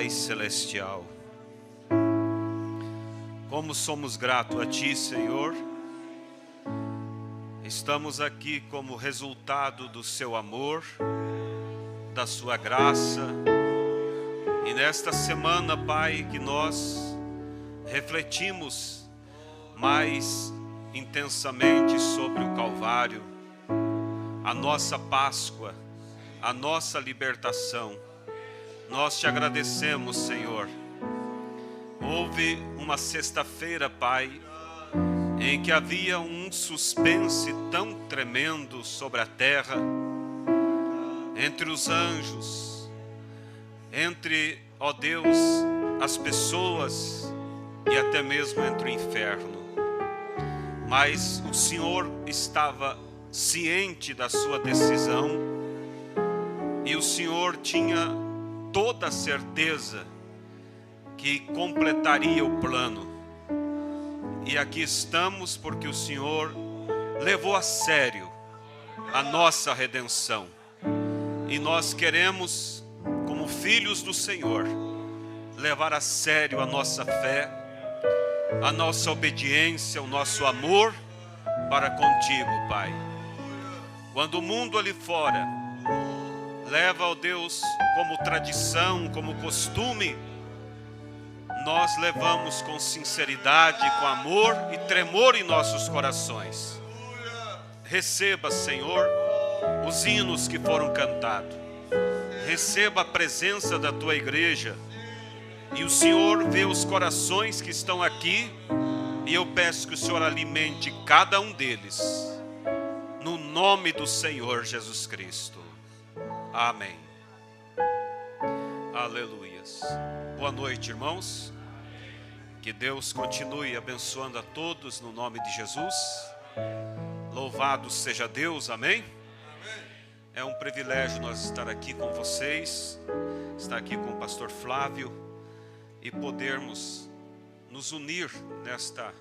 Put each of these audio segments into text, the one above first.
Pai Celestial, como somos gratos a Ti, Senhor. Estamos aqui como resultado do Seu amor, da Sua graça. E nesta semana, Pai, que nós refletimos mais intensamente sobre o Calvário, a nossa Páscoa, a nossa libertação. Nós Te agradecemos, Senhor. Houve uma sexta-feira, Pai, em que havia um suspense tão tremendo sobre a terra, entre os anjos, entre, ó Deus, as pessoas e até mesmo entre o inferno. Mas o Senhor estava ciente da sua decisão e o Senhor tinha toda a certeza que completaria o plano. E aqui estamos porque o Senhor levou a sério a nossa redenção. E nós queremos, como filhos do Senhor, levar a sério a nossa fé, a nossa obediência, o nosso amor para contigo, Pai. Quando o mundo ali fora leva, ó Deus, como tradição, como costume, nós levamos com sinceridade, com amor e tremor em nossos corações. Receba, Senhor, os hinos que foram cantados. Receba a presença da Tua igreja. E o Senhor vê os corações que estão aqui. E eu peço que o Senhor alimente cada um deles. No nome do Senhor Jesus Cristo. Amém. Aleluias. Boa noite, irmãos. Que Deus continue abençoando a todos no nome de Jesus. Louvado seja Deus, amém? É um privilégio nós estar aqui com vocês, estar aqui com o pastor Flávio e podermos nos unir nesta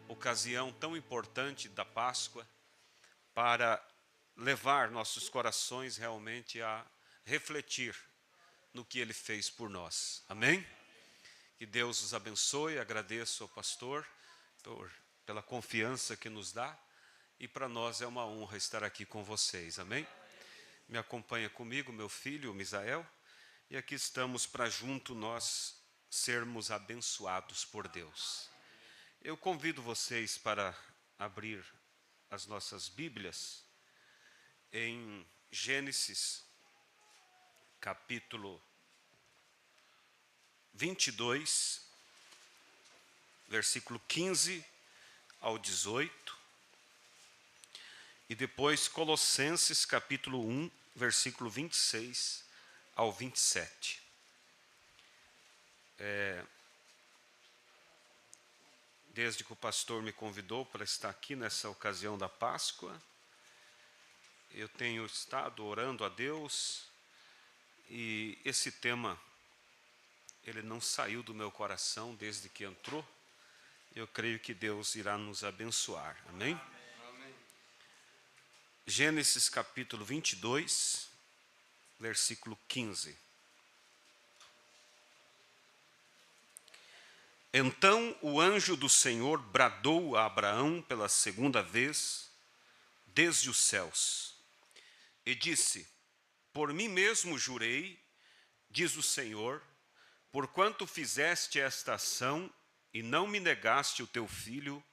ocasião tão importante da Páscoa para levar nossos corações realmente a refletir no que Ele fez por nós, amém? Que Deus os abençoe. Agradeço ao pastor pela confiança que nos dá e para nós é uma honra estar aqui com vocês, amém? Me acompanha comigo meu filho Misael e aqui estamos para junto nós sermos abençoados por Deus. Eu convido vocês para abrir as nossas Bíblias em Gênesis capítulo 22, versículo 15 ao 18, e depois Colossenses capítulo 1, versículo 26 ao 27. Desde que o pastor me convidou para estar aqui nessa ocasião da Páscoa, eu tenho estado orando a Deus e esse tema ele não saiu do meu coração desde que entrou. Eu creio que Deus irá nos abençoar. Amém? Amém. Gênesis capítulo 22, versículo 15. Então o anjo do Senhor bradou a Abraão pela segunda vez desde os céus e disse: Por mim mesmo jurei, diz o Senhor, porquanto fizeste esta ação e não me negaste o teu filho,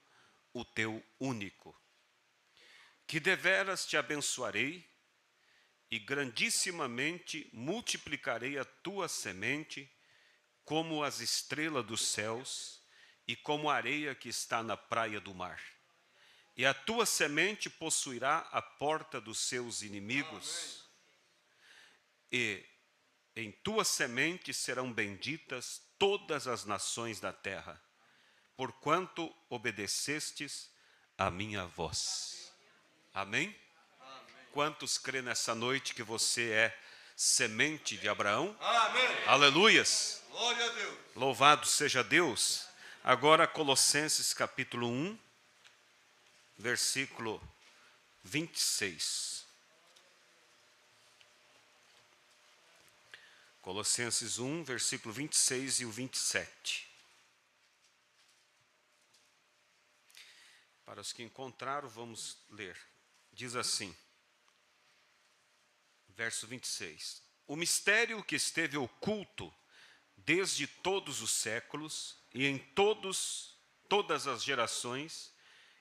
o teu único, que deveras te abençoarei e grandissimamente multiplicarei a tua semente como as estrelas dos céus e como a areia que está na praia do mar. E a tua semente possuirá a porta dos seus inimigos. E em tua semente serão benditas todas as nações da terra, porquanto obedecestes a minha voz. Amém? Quantos crê nessa noite que você é semente de Abraão? Amém. Aleluias. Glória a Deus. Louvado seja Deus. Agora Colossenses capítulo 1, versículo 26. Colossenses 1, versículo 26 e o 27. Para os que encontraram, vamos ler. Diz assim, verso 26. O mistério que esteve oculto desde todos os séculos e em todas as gerações,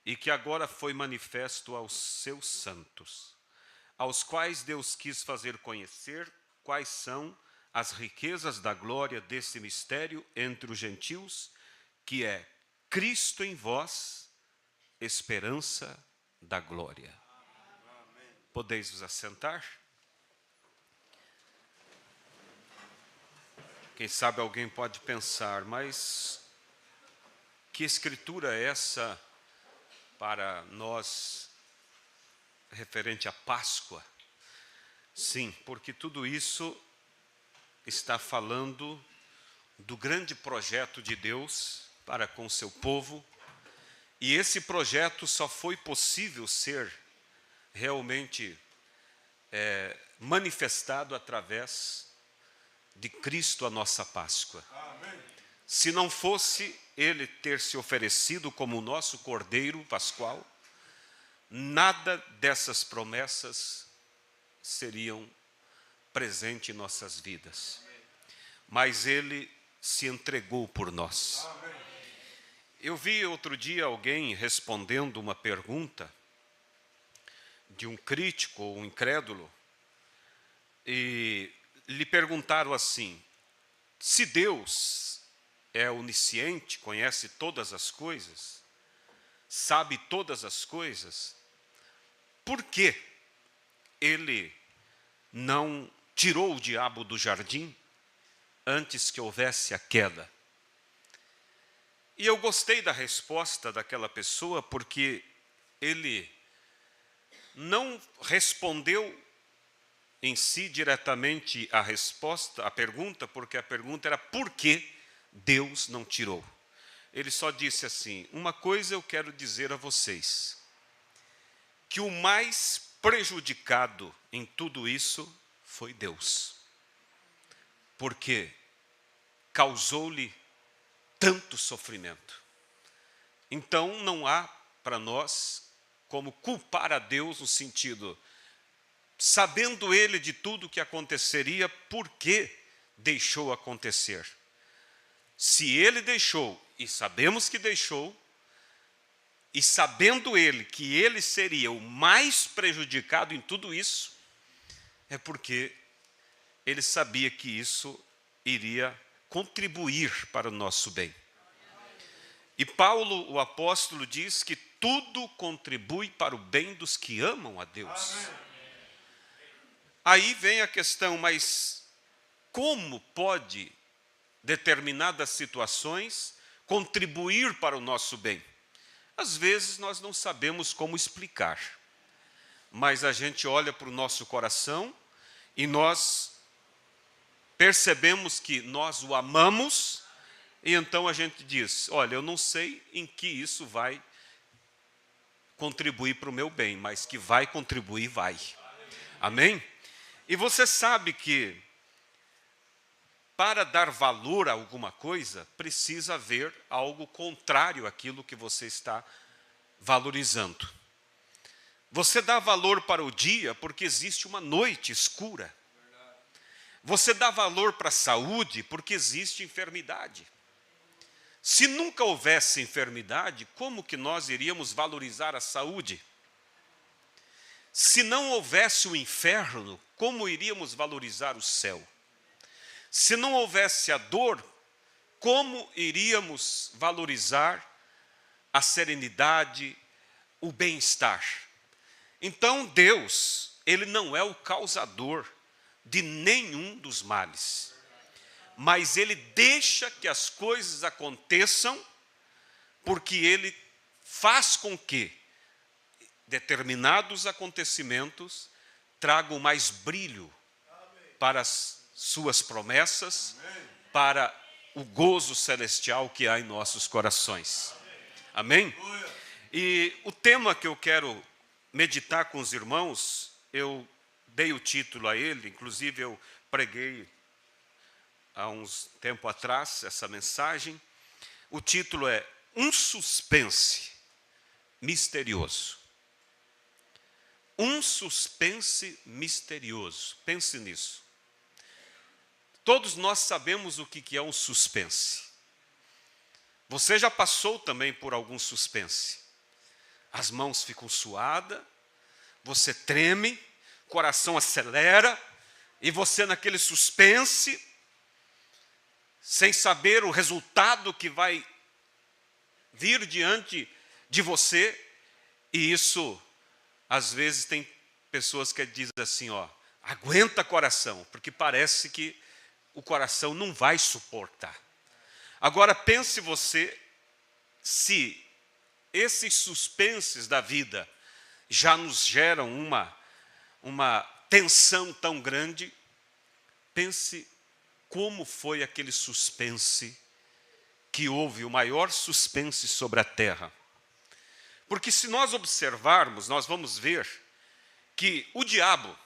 e que agora foi manifesto aos seus santos, aos quais Deus quis fazer conhecer quais são as riquezas da glória desse mistério entre os gentios, que é Cristo em vós, esperança da glória. Podeis vos assentar? Quem sabe alguém pode pensar, mas que escritura é essa para nós referente à Páscoa? Sim, porque tudo isso está falando do grande projeto de Deus para com seu povo, e esse projeto só foi possível ser realmente manifestado através de Cristo, a nossa Páscoa. Amém. Se não fosse Ele ter se oferecido como o nosso Cordeiro Pascual, nada dessas promessas seriam presentes em nossas vidas. Mas Ele se entregou por nós. Amém. Eu vi outro dia alguém respondendo uma pergunta de um crítico ou um incrédulo, e lhe perguntaram assim: se Deus é onisciente, conhece todas as coisas, sabe todas as coisas, por que Ele não tirou o diabo do jardim antes que houvesse a queda? E eu gostei da resposta daquela pessoa, porque ele não respondeu em si diretamente a pergunta, porque a pergunta era por que Deus não tirou. Ele só disse assim: uma coisa eu quero dizer a vocês, que o mais prejudicado em tudo isso foi Deus, porque causou-lhe tanto sofrimento. Então não há para nós como culpar a Deus no sentido, sabendo Ele de tudo o que aconteceria, por que deixou acontecer? Se Ele deixou, e sabemos que deixou, e sabendo Ele que Ele seria o mais prejudicado em tudo isso, é porque Ele sabia que isso iria contribuir para o nosso bem. E Paulo, o apóstolo, diz que tudo contribui para o bem dos que amam a Deus. Amém. Aí vem a questão, mas como pode determinadas situações contribuir para o nosso bem? Às vezes nós não sabemos como explicar, mas a gente olha para o nosso coração e nós percebemos que nós o amamos, e então a gente diz: olha, eu não sei em que isso vai contribuir para o meu bem, mas que vai contribuir, vai. Amém? E você sabe que para dar valor a alguma coisa, precisa haver algo contrário àquilo que você está valorizando. Você dá valor para o dia porque existe uma noite escura. Você dá valor para a saúde porque existe enfermidade. Se nunca houvesse enfermidade, como que nós iríamos valorizar a saúde? Se não houvesse o inferno, como iríamos valorizar o céu? Se não houvesse a dor, como iríamos valorizar a serenidade, o bem-estar? Então Deus, Ele não é o causador de nenhum dos males, mas Ele deixa que as coisas aconteçam, porque Ele faz com que determinados acontecimentos tragam mais brilho para as suas promessas, para o gozo celestial que há em nossos corações. Amém? E o tema que eu quero meditar com os irmãos, eu dei o título a ele, inclusive eu preguei há uns tempo atrás essa mensagem. O título é Um Suspense Misterioso. Um suspense misterioso. Pense nisso. Todos nós sabemos o que é um suspense. Você já passou também por algum suspense. As mãos ficam suadas, você treme, o coração acelera, e você naquele suspense, sem saber o resultado que vai vir diante de você, e isso, às vezes, tem pessoas que dizem assim, aguenta coração, porque parece que o coração não vai suportar. Agora pense você, se esses suspenses da vida já nos geram uma tensão tão grande, pense como foi aquele suspense que houve, o maior suspense sobre a terra. Porque se nós observarmos, nós vamos ver que o diabo,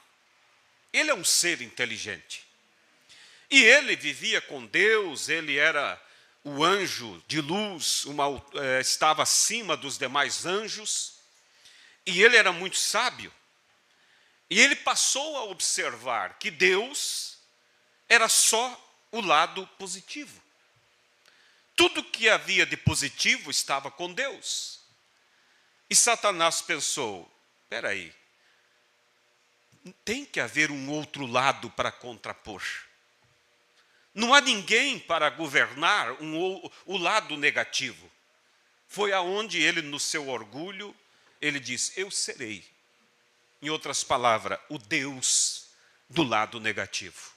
ele é um ser inteligente. E ele vivia com Deus, ele era o anjo de luz, estava acima dos demais anjos, e ele era muito sábio. E ele passou a observar que Deus era só o lado positivo. Tudo que havia de positivo estava com Deus. E Satanás pensou, espera aí, tem que haver um outro lado para contrapor. Não há ninguém para governar o lado negativo. Foi aonde ele, no seu orgulho, ele disse, eu serei. Em outras palavras, o Deus do lado negativo.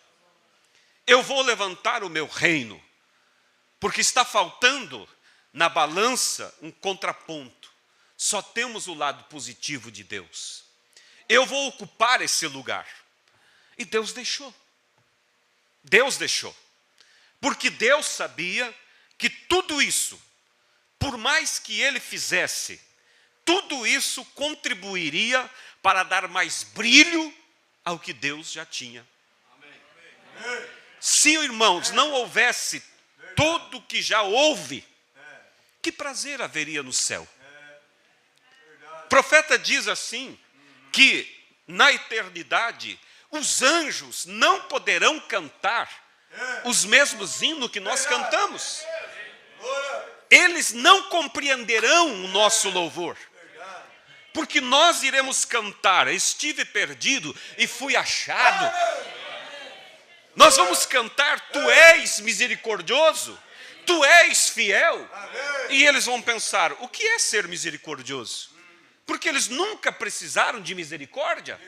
Eu vou levantar o meu reino, porque está faltando na balança um contraponto. Só temos o lado positivo de Deus. Eu vou ocupar esse lugar. E Deus deixou. Deus deixou. Porque Deus sabia que tudo isso, por mais que ele fizesse, tudo isso contribuiria para dar mais brilho ao que Deus já tinha. Se, irmãos, não houvesse tudo que já houve, que prazer haveria no céu? O profeta diz assim, que na eternidade os anjos não poderão cantar os mesmos hinos que nós cantamos. Eles não compreenderão o nosso louvor. Porque nós iremos cantar, estive perdido e fui achado. Nós vamos cantar, tu és misericordioso, tu és fiel. E eles vão pensar, o que é ser misericordioso? Porque eles nunca precisaram de misericórdia.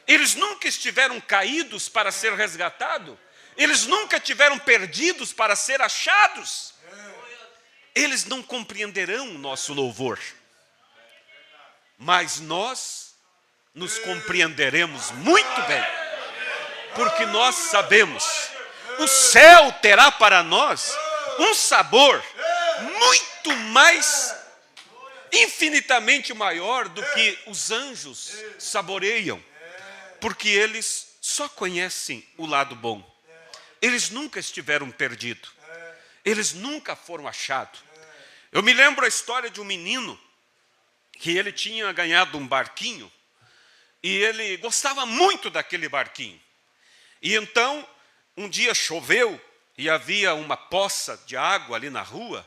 Eles nunca estiveram caídos para ser resgatados. Eles nunca tiveram perdidos para ser achados. Eles não compreenderão o nosso louvor. Mas nós nos compreenderemos muito bem. Porque nós sabemos, o céu terá para nós um sabor muito mais, infinitamente maior do que os anjos saboreiam. Porque eles só conhecem o lado bom. Eles nunca estiveram perdidos. Eles nunca foram achados. Eu me lembro a história de um menino que ele tinha ganhado um barquinho e ele gostava muito daquele barquinho. E então, um dia choveu e havia uma poça de água ali na rua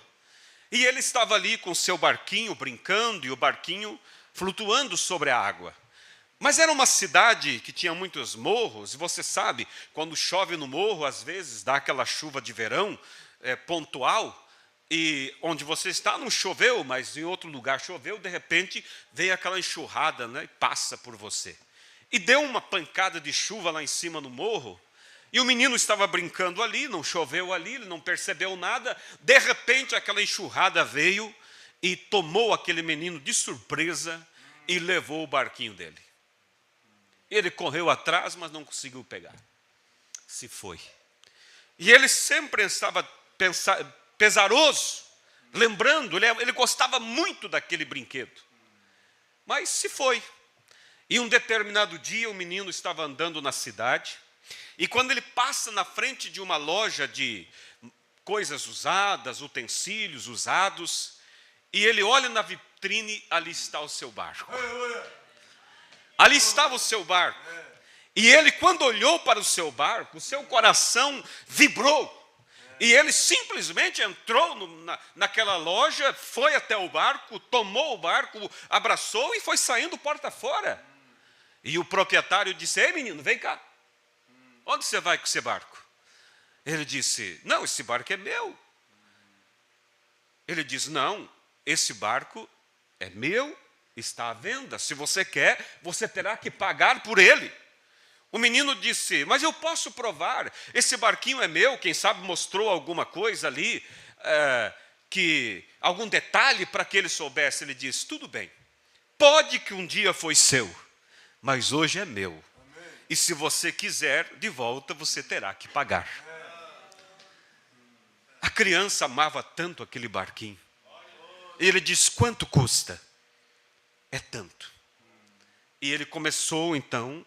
e ele estava ali com o seu barquinho brincando e o barquinho flutuando sobre a água. Mas era uma cidade que tinha muitos morros, e você sabe, quando chove no morro, às vezes dá aquela chuva de verão pontual, e onde você está não choveu, mas em outro lugar choveu, de repente veio aquela enxurrada, né, e passa por você. E deu uma pancada de chuva lá em cima no morro, e o menino estava brincando ali, não choveu ali, ele não percebeu nada, de repente aquela enxurrada veio e tomou aquele menino de surpresa e levou o barquinho dele. Ele correu atrás, mas não conseguiu pegar. Se foi. E ele sempre estava pesaroso, lembrando, ele gostava muito daquele brinquedo. Mas se foi. E um determinado dia o menino estava andando na cidade, E quando ele passa na frente de uma loja de coisas usadas, utensílios usados, e ele olha na vitrine, ali está o seu barco. Ali estava o seu barco. E ele, quando olhou para o seu barco, o seu coração vibrou. E ele simplesmente entrou naquela loja, foi até o barco, tomou o barco, abraçou e foi saindo porta fora. E o proprietário disse: ei, menino, vem cá. Onde você vai com esse barco? Ele disse: não, esse barco é meu. Ele disse: não, esse barco é meu, está à venda. Se você quer, você terá que pagar por ele. O menino disse: mas eu posso provar, esse barquinho é meu. Quem sabe mostrou alguma coisa ali, algum detalhe para que ele soubesse. Ele disse: tudo bem, pode que um dia foi seu, mas hoje é meu. Amém. E se você quiser de volta, você terá que pagar. A criança amava tanto aquele barquinho. E ele disse: quanto custa? É tanto. E ele começou então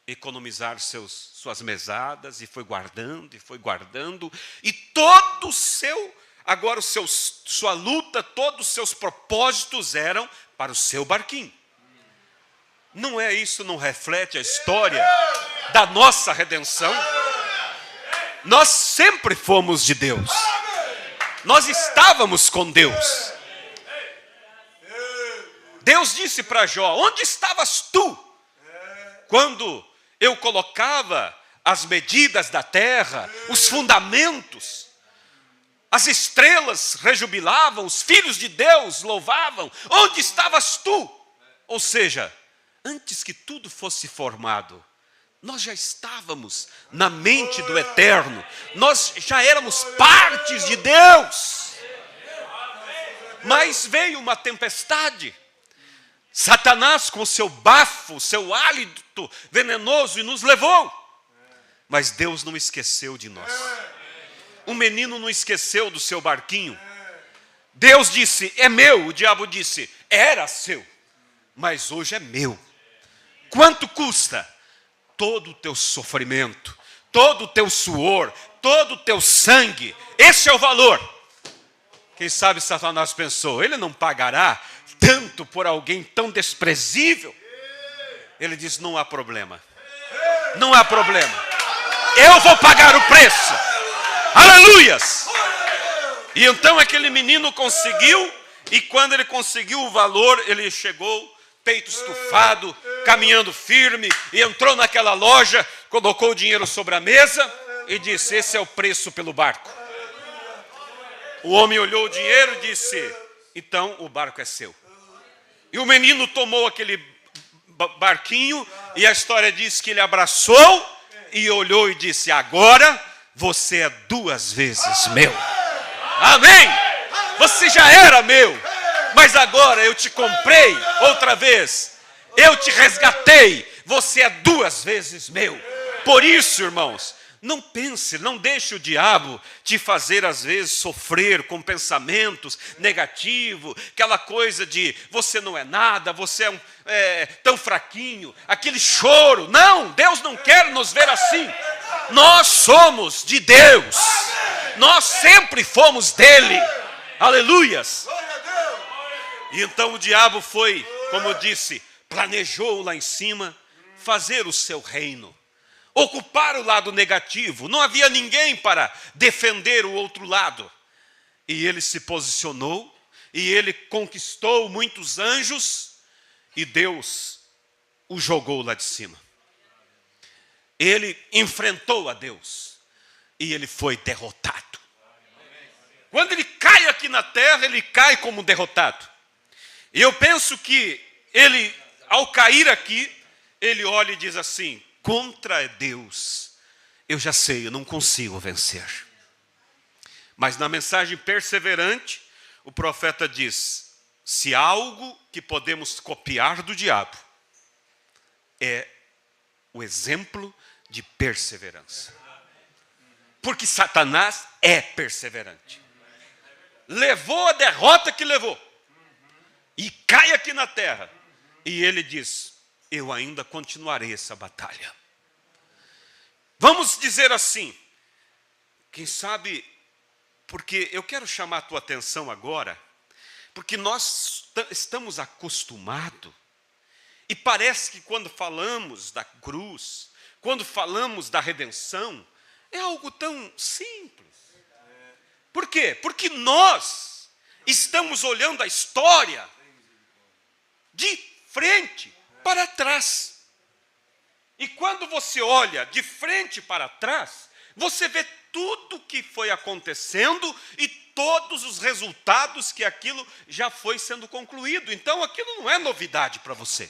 economizar suas mesadas, e foi guardando, e todo o seu, agora sua luta, todos os seus propósitos eram para o seu barquinho. Não é isso, não reflete a história da nossa redenção? Nós sempre fomos de Deus. Nós estávamos com Deus. Deus disse para Jó: onde estavas tu quando eu colocava as medidas da terra, os fundamentos? As estrelas rejubilavam, os filhos de Deus louvavam. Onde estavas tu? Ou seja, antes que tudo fosse formado, nós já estávamos na mente do Eterno. Nós já éramos partes de Deus. Mas veio uma tempestade. Satanás, com seu bafo, seu hálito venenoso, e nos levou. Mas Deus não esqueceu de nós. O menino não esqueceu do seu barquinho. Deus disse: é meu. O diabo disse: era seu, mas hoje é meu. Quanto custa? Todo o teu sofrimento, todo o teu suor, todo o teu sangue. Esse é o valor. Quem sabe Satanás pensou: ele não pagará tanto por alguém tão desprezível? Ele diz: não há problema. Não há problema. Eu vou pagar o preço. Aleluias! E então aquele menino conseguiu, e quando ele conseguiu o valor, ele chegou, peito estufado, caminhando firme, e entrou naquela loja, colocou o dinheiro sobre a mesa e disse: esse é o preço pelo barco. O homem olhou o dinheiro e disse: então o barco é seu. E o menino tomou aquele barquinho, e a história diz que ele abraçou e olhou e disse: agora você é 2 vezes meu. Amém! Você já era meu, mas agora eu te comprei outra vez. Eu te resgatei. Você é 2 vezes meu. Por isso, irmãos, não pense, não deixe o diabo te fazer às vezes sofrer com pensamentos negativos, aquela coisa de você não é nada, você é tão fraquinho, aquele choro. Não, Deus não quer nos ver assim. Nós somos de Deus. Nós sempre fomos dele. Aleluias. E então o diabo foi, como eu disse, planejou lá em cima fazer o seu reino, ocupar o lado negativo. Não havia ninguém para defender o outro lado. E ele se posicionou, e ele conquistou muitos anjos, e Deus o jogou lá de cima. Ele enfrentou a Deus, e ele foi derrotado. Quando ele cai aqui na terra, ele cai como derrotado. E eu penso que ele, ao cair aqui, ele olha e diz assim: contra Deus, eu já sei, eu não consigo vencer. Mas na mensagem perseverante, o profeta diz: se há algo que podemos copiar do diabo, é o exemplo de perseverança. Porque Satanás é perseverante. Levou a derrota que levou, e cai aqui na terra, e ele diz: eu ainda continuarei essa batalha. Vamos dizer assim, quem sabe, porque eu quero chamar a tua atenção agora, porque nós estamos acostumados, e parece que quando falamos da cruz, quando falamos da redenção, é algo tão simples. Por quê? Porque nós estamos olhando a história de frente para trás. E quando você olha de frente para trás, você vê tudo o que foi acontecendo e todos os resultados que aquilo já foi sendo concluído. Então aquilo não é novidade para você.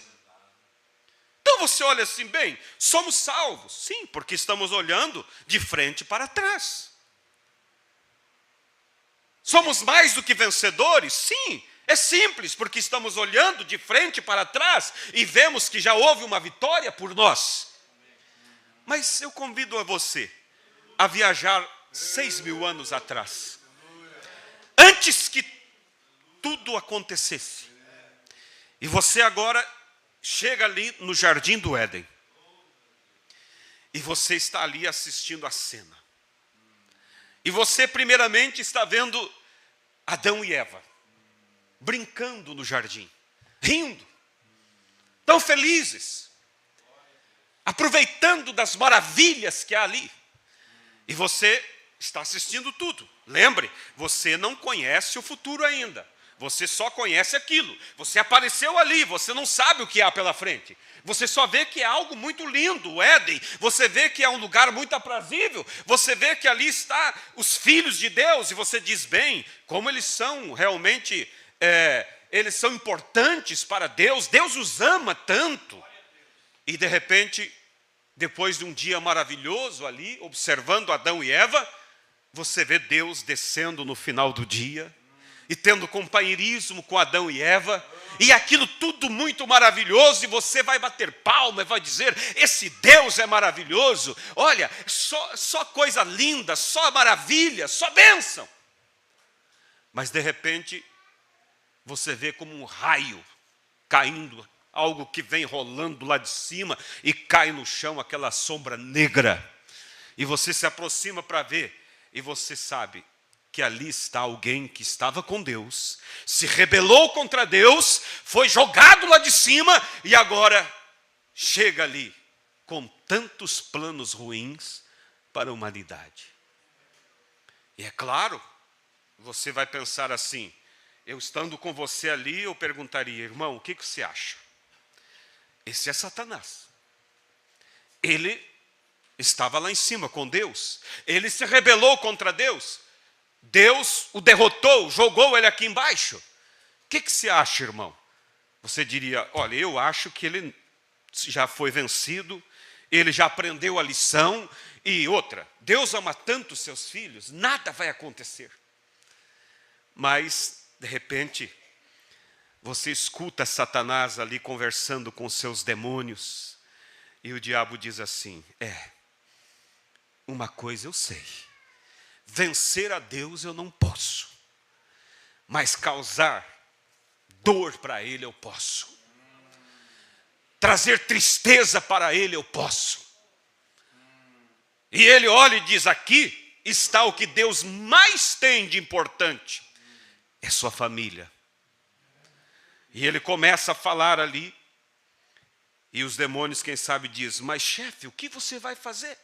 Então você olha assim, bem, somos salvos. Sim, porque estamos olhando de frente para trás. Somos mais do que vencedores? Sim, é simples, porque estamos olhando de frente para trás e vemos que já houve uma vitória por nós. Mas eu convido a você a viajar 6.000 anos atrás. Antes que tudo acontecesse. E você agora chega ali no Jardim do Éden. E você está ali assistindo a cena. E você primeiramente está vendo Adão e Eva brincando no jardim, rindo, tão felizes, aproveitando das maravilhas que há ali. E você está assistindo tudo. Lembre, você não conhece o futuro ainda. Você só conhece aquilo. Você apareceu ali, você não sabe o que há pela frente. Você só vê que é algo muito lindo, o Éden. Você vê que é um lugar muito aprazível. Você vê que ali está os filhos de Deus. E você diz, bem, como eles são realmente, eles são importantes para Deus. Deus os ama tanto. E de repente, depois de um dia maravilhoso ali, observando Adão e Eva, você vê Deus descendo no final do dia e tendo companheirismo com Adão e Eva, e aquilo tudo muito maravilhoso, e você vai bater palma e vai dizer, esse Deus é maravilhoso, olha, só coisa linda, só maravilha, só bênção. Mas de repente, você vê como um raio caindo, algo que vem rolando lá de cima, e cai no chão aquela sombra negra, e você se aproxima para ver, e você sabe, que ali está alguém que estava com Deus, se rebelou contra Deus, foi jogado lá de cima e agora chega ali com tantos planos ruins para a humanidade. E é claro, você vai pensar assim, eu estando com você ali, eu perguntaria, irmão, o que você acha? Esse é Satanás. Ele estava lá em cima com Deus, ele se rebelou contra Deus. Deus o derrotou, jogou ele aqui embaixo. O que você acha, irmão? Você diria, olha, eu acho que ele já foi vencido, ele já aprendeu a lição, e outra, Deus ama tanto os seus filhos, nada vai acontecer. Mas, de repente, você escuta Satanás ali conversando com seus demônios, e o diabo diz assim, uma coisa eu sei, vencer a Deus eu não posso, mas causar dor para Ele eu posso. Trazer tristeza para Ele eu posso. E Ele olha e diz, aqui está o que Deus mais tem de importante. É sua família. E Ele começa a falar ali. E os demônios, quem sabe, diz, mas chefe, o que você vai fazer?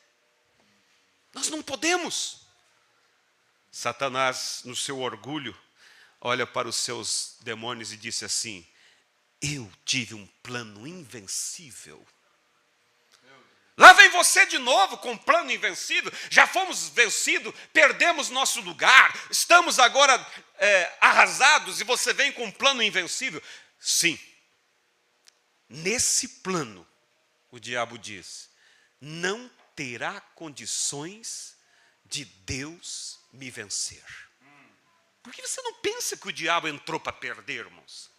Nós não podemos. Satanás, no seu orgulho, olha para os seus demônios e disse assim, eu tive um plano invencível. Lá vem você de novo com um plano invencível, já fomos vencidos, perdemos nosso lugar, estamos agora arrasados e você vem com um plano invencível. Sim, nesse plano, o diabo diz, não terá condições de Deus me vencer. Porque você não pensa que o diabo entrou para perder, irmãos.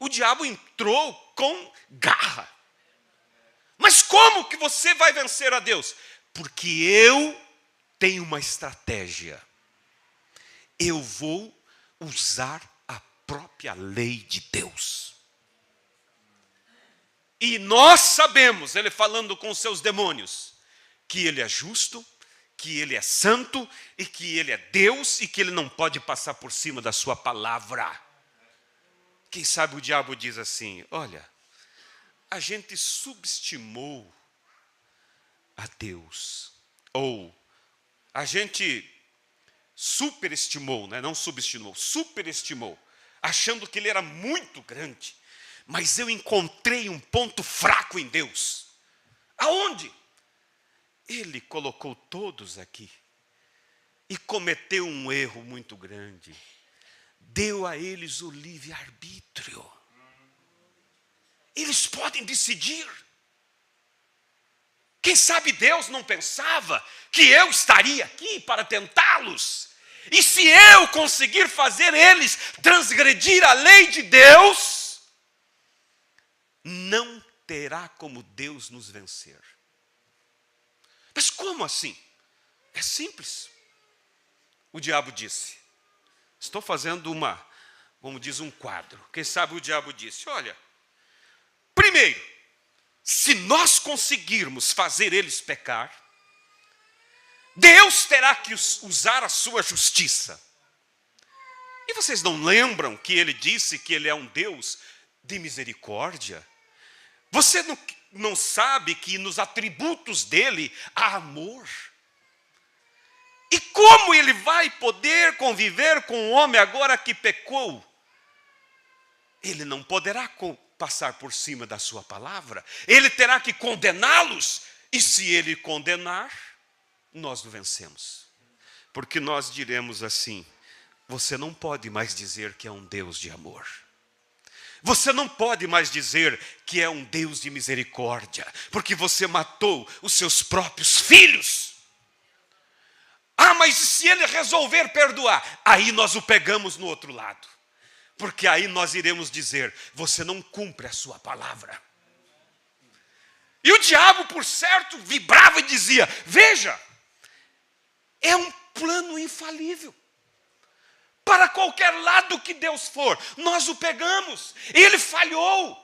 O diabo entrou com garra. Mas como que você vai vencer a Deus? Porque eu tenho uma estratégia. Eu vou usar a própria lei de Deus. E nós sabemos, ele falando com seus demônios, que Ele é justo, que Ele é santo e que Ele é Deus e que Ele não pode passar por cima da sua palavra. Quem sabe o diabo diz assim: olha, a gente subestimou a Deus, ou a gente superestimou, né? Não subestimou, superestimou, achando que Ele era muito grande. Mas eu encontrei um ponto fraco em Deus. Aonde? Ele colocou todos aqui e cometeu um erro muito grande. Deu a eles o livre-arbítrio. Eles podem decidir. Quem sabe Deus não pensava que eu estaria aqui para tentá-los. E se eu conseguir fazer eles transgredir a lei de Deus, não terá como Deus nos vencer. Mas como assim? É simples. O diabo disse: estou fazendo como diz, um quadro. Quem sabe o diabo disse: olha, primeiro, se nós conseguirmos fazer eles pecar, Deus terá que usar a sua justiça. E vocês não lembram que ele disse que ele é um Deus de misericórdia? Você não sabe que nos atributos dele há amor? E como ele vai poder conviver com o homem agora que pecou? Ele não poderá passar por cima da sua palavra. Ele terá que condená-los. E se ele condenar, nós o vencemos. Porque nós diremos assim: você não pode mais dizer que é um Deus de amor. Você não pode mais dizer que é um Deus de misericórdia, porque você matou os seus próprios filhos. Ah, mas se ele resolver perdoar, aí nós o pegamos no outro lado. Porque aí nós iremos dizer: você não cumpre a sua palavra. E o diabo, por certo, vibrava e dizia: veja, é um plano infalível. Para qualquer lado que Deus for, nós o pegamos. Ele falhou.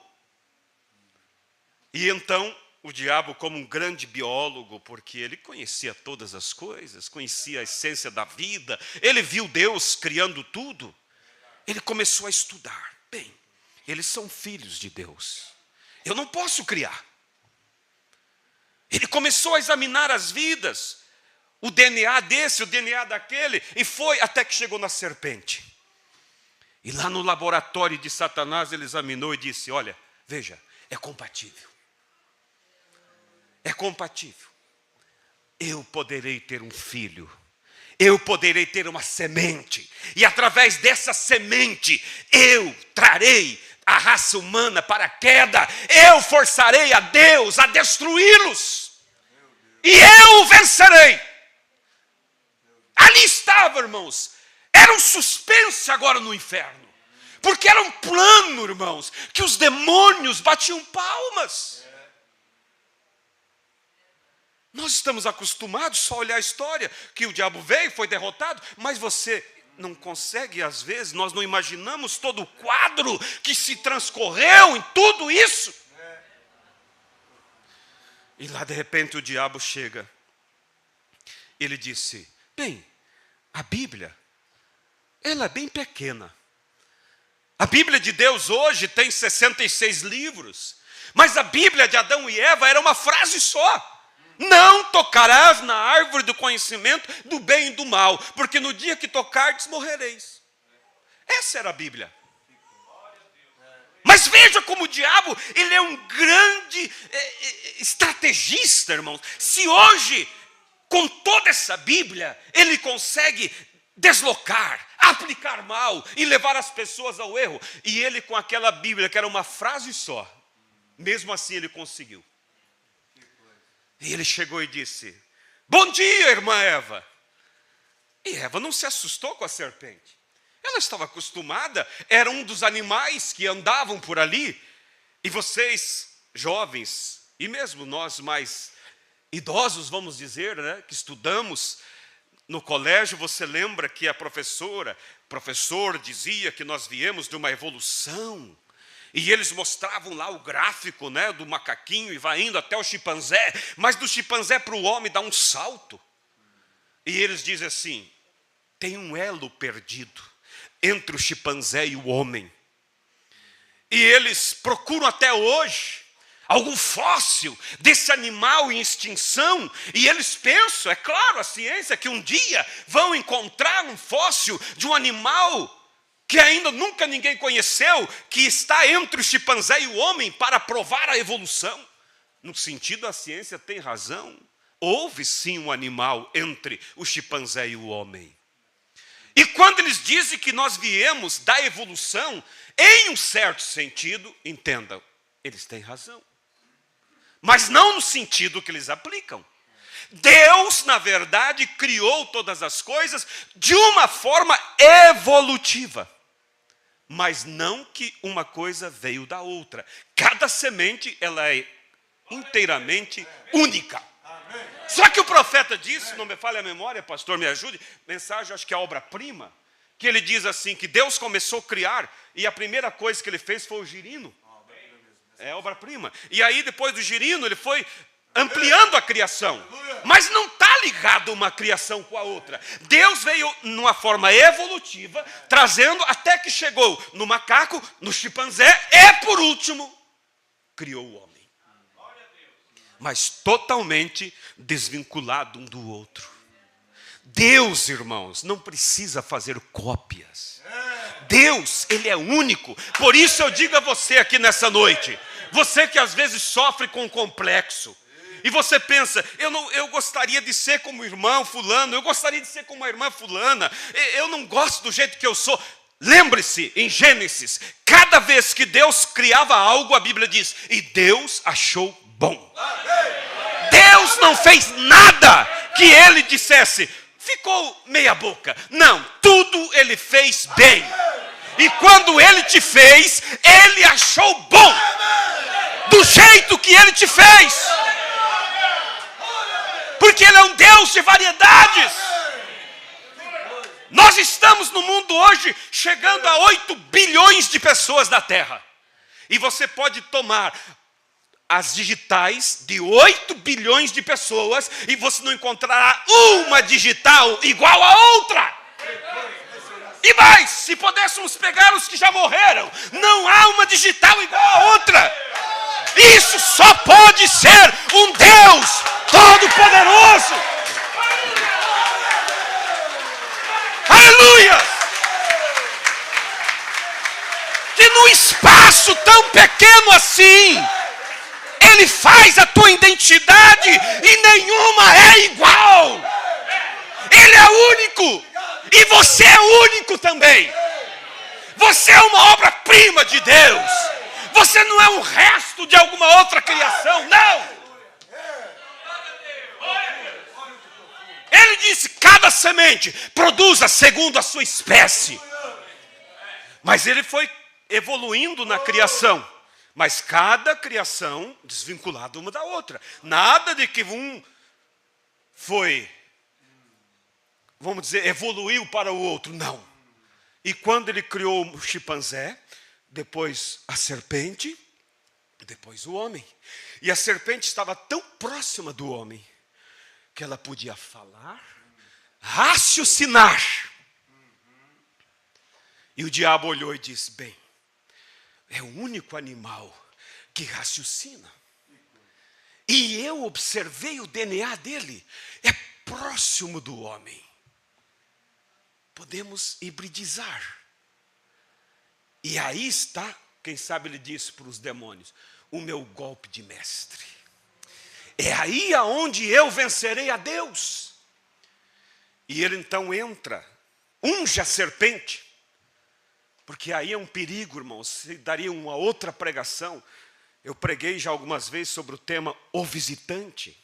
E então, o diabo, como um grande biólogo, porque ele conhecia todas as coisas, conhecia a essência da vida, ele viu Deus criando tudo, ele começou a estudar. Bem, eles são filhos de Deus. Eu não posso criar. Ele começou a examinar as vidas, o DNA desse, o DNA daquele, e foi até que chegou na serpente. E lá no laboratório de Satanás ele examinou e disse: olha, veja, é compatível. É compatível. Eu poderei ter um filho. Eu poderei ter uma semente. E através dessa semente, eu trarei a raça humana para a queda. Eu forçarei a Deus a destruí-los. E eu o vencerei. Ali estava, irmãos. Era um suspense agora no inferno. Porque era um plano, irmãos, que os demônios batiam palmas. Nós estamos acostumados só a olhar a história, que o diabo veio, foi derrotado, mas você não consegue, às vezes, nós não imaginamos todo o quadro que se transcorreu em tudo isso. E lá, de repente, o diabo chega. Ele disse: bem, a Bíblia, ela é bem pequena. A Bíblia de Deus hoje tem 66 livros, mas a Bíblia de Adão e Eva era uma frase só. Não tocarás na árvore do conhecimento do bem e do mal, porque no dia que tocardes morrereis. Essa era a Bíblia. Mas veja como o diabo, ele é um grande estrategista, irmãos. Se hoje, com toda essa Bíblia, ele consegue deslocar, aplicar mal e levar as pessoas ao erro, e ele com aquela Bíblia que era uma frase só, mesmo assim ele conseguiu. E ele chegou e disse: bom dia, irmã Eva. E Eva não se assustou com a serpente. Ela estava acostumada, era um dos animais que andavam por ali. E vocês, jovens, e mesmo nós mais idosos, vamos dizer, né, que estudamos no colégio, você lembra que a professor dizia que nós viemos de uma evolução. E eles mostravam lá o gráfico, né, do macaquinho e vai indo até o chimpanzé, mas do chimpanzé para o homem dá um salto. E eles dizem assim, tem um elo perdido entre o chimpanzé e o homem. E eles procuram até hoje algum fóssil desse animal em extinção, e eles pensam, é claro, a ciência, que um dia vão encontrar um fóssil de um animal que ainda nunca ninguém conheceu, que está entre o chimpanzé e o homem para provar a evolução. No sentido, a ciência tem razão. Houve sim um animal entre o chimpanzé e o homem. E quando eles dizem que nós viemos da evolução, em um certo sentido, entendam, eles têm razão. Mas não no sentido que eles aplicam. Deus, na verdade, criou todas as coisas de uma forma evolutiva. Mas não que uma coisa veio da outra. Cada semente, ela é inteiramente única. Só que o profeta disse, não me falhe a memória, pastor, me ajude, mensagem, acho que é a obra-prima, que ele diz assim, que Deus começou a criar, e a primeira coisa que ele fez foi o girino. É a obra-prima. E aí, depois do girino, ele foi ampliando a criação. Mas não está ligado uma criação com a outra. Deus veio numa forma evolutiva, trazendo até que chegou no macaco, no chimpanzé, e por último, criou o homem. Mas totalmente desvinculado um do outro. Deus, irmãos, não precisa fazer cópias. Deus, Ele é único. Por isso eu digo a você aqui nessa noite, você que às vezes sofre com complexo, e você pensa, eu gostaria de ser como o irmão fulano, eu gostaria de ser como a irmã fulana, eu não gosto do jeito que eu sou. Lembre-se, em Gênesis, cada vez que Deus criava algo, a Bíblia diz, e Deus achou bom. Deus não fez nada que Ele dissesse, ficou meia boca. Não, tudo Ele fez bem. E quando Ele te fez, Ele achou bom. Do jeito que Ele te fez. Porque Ele é um Deus de variedades. Nós estamos no mundo hoje chegando a 8 bilhões de pessoas da Terra. E você pode tomar as digitais de 8 bilhões de pessoas e você não encontrará uma digital igual a outra. E mais, se pudéssemos pegar os que já morreram, não há uma digital igual a outra. Isso só pode ser um Deus Todo-Poderoso. Aleluia! Que num espaço tão pequeno assim, Ele faz a tua identidade e nenhuma é igual. Ele é único e você é único também. Você é uma obra-prima de Deus. Você não é um resto de alguma outra criação, não. Ele disse, cada semente produza segundo a sua espécie. Mas ele foi evoluindo na criação. Mas cada criação desvinculada uma da outra. Nada de que um foi, vamos dizer, evoluiu para o outro. Não. E quando ele criou o chimpanzé, depois a serpente, depois o homem. E a serpente estava tão próxima do homem, que ela podia falar, raciocinar. E o diabo olhou e disse, bem, é o único animal que raciocina. E eu observei o DNA dele, é próximo do homem. Podemos hibridizar. E aí está, quem sabe ele disse para os demônios, o meu golpe de mestre. É aí aonde eu vencerei a Deus. E ele então entra, unge a serpente. Porque aí é um perigo, irmãos, se daria uma outra pregação. Eu preguei já algumas vezes sobre o tema o visitante.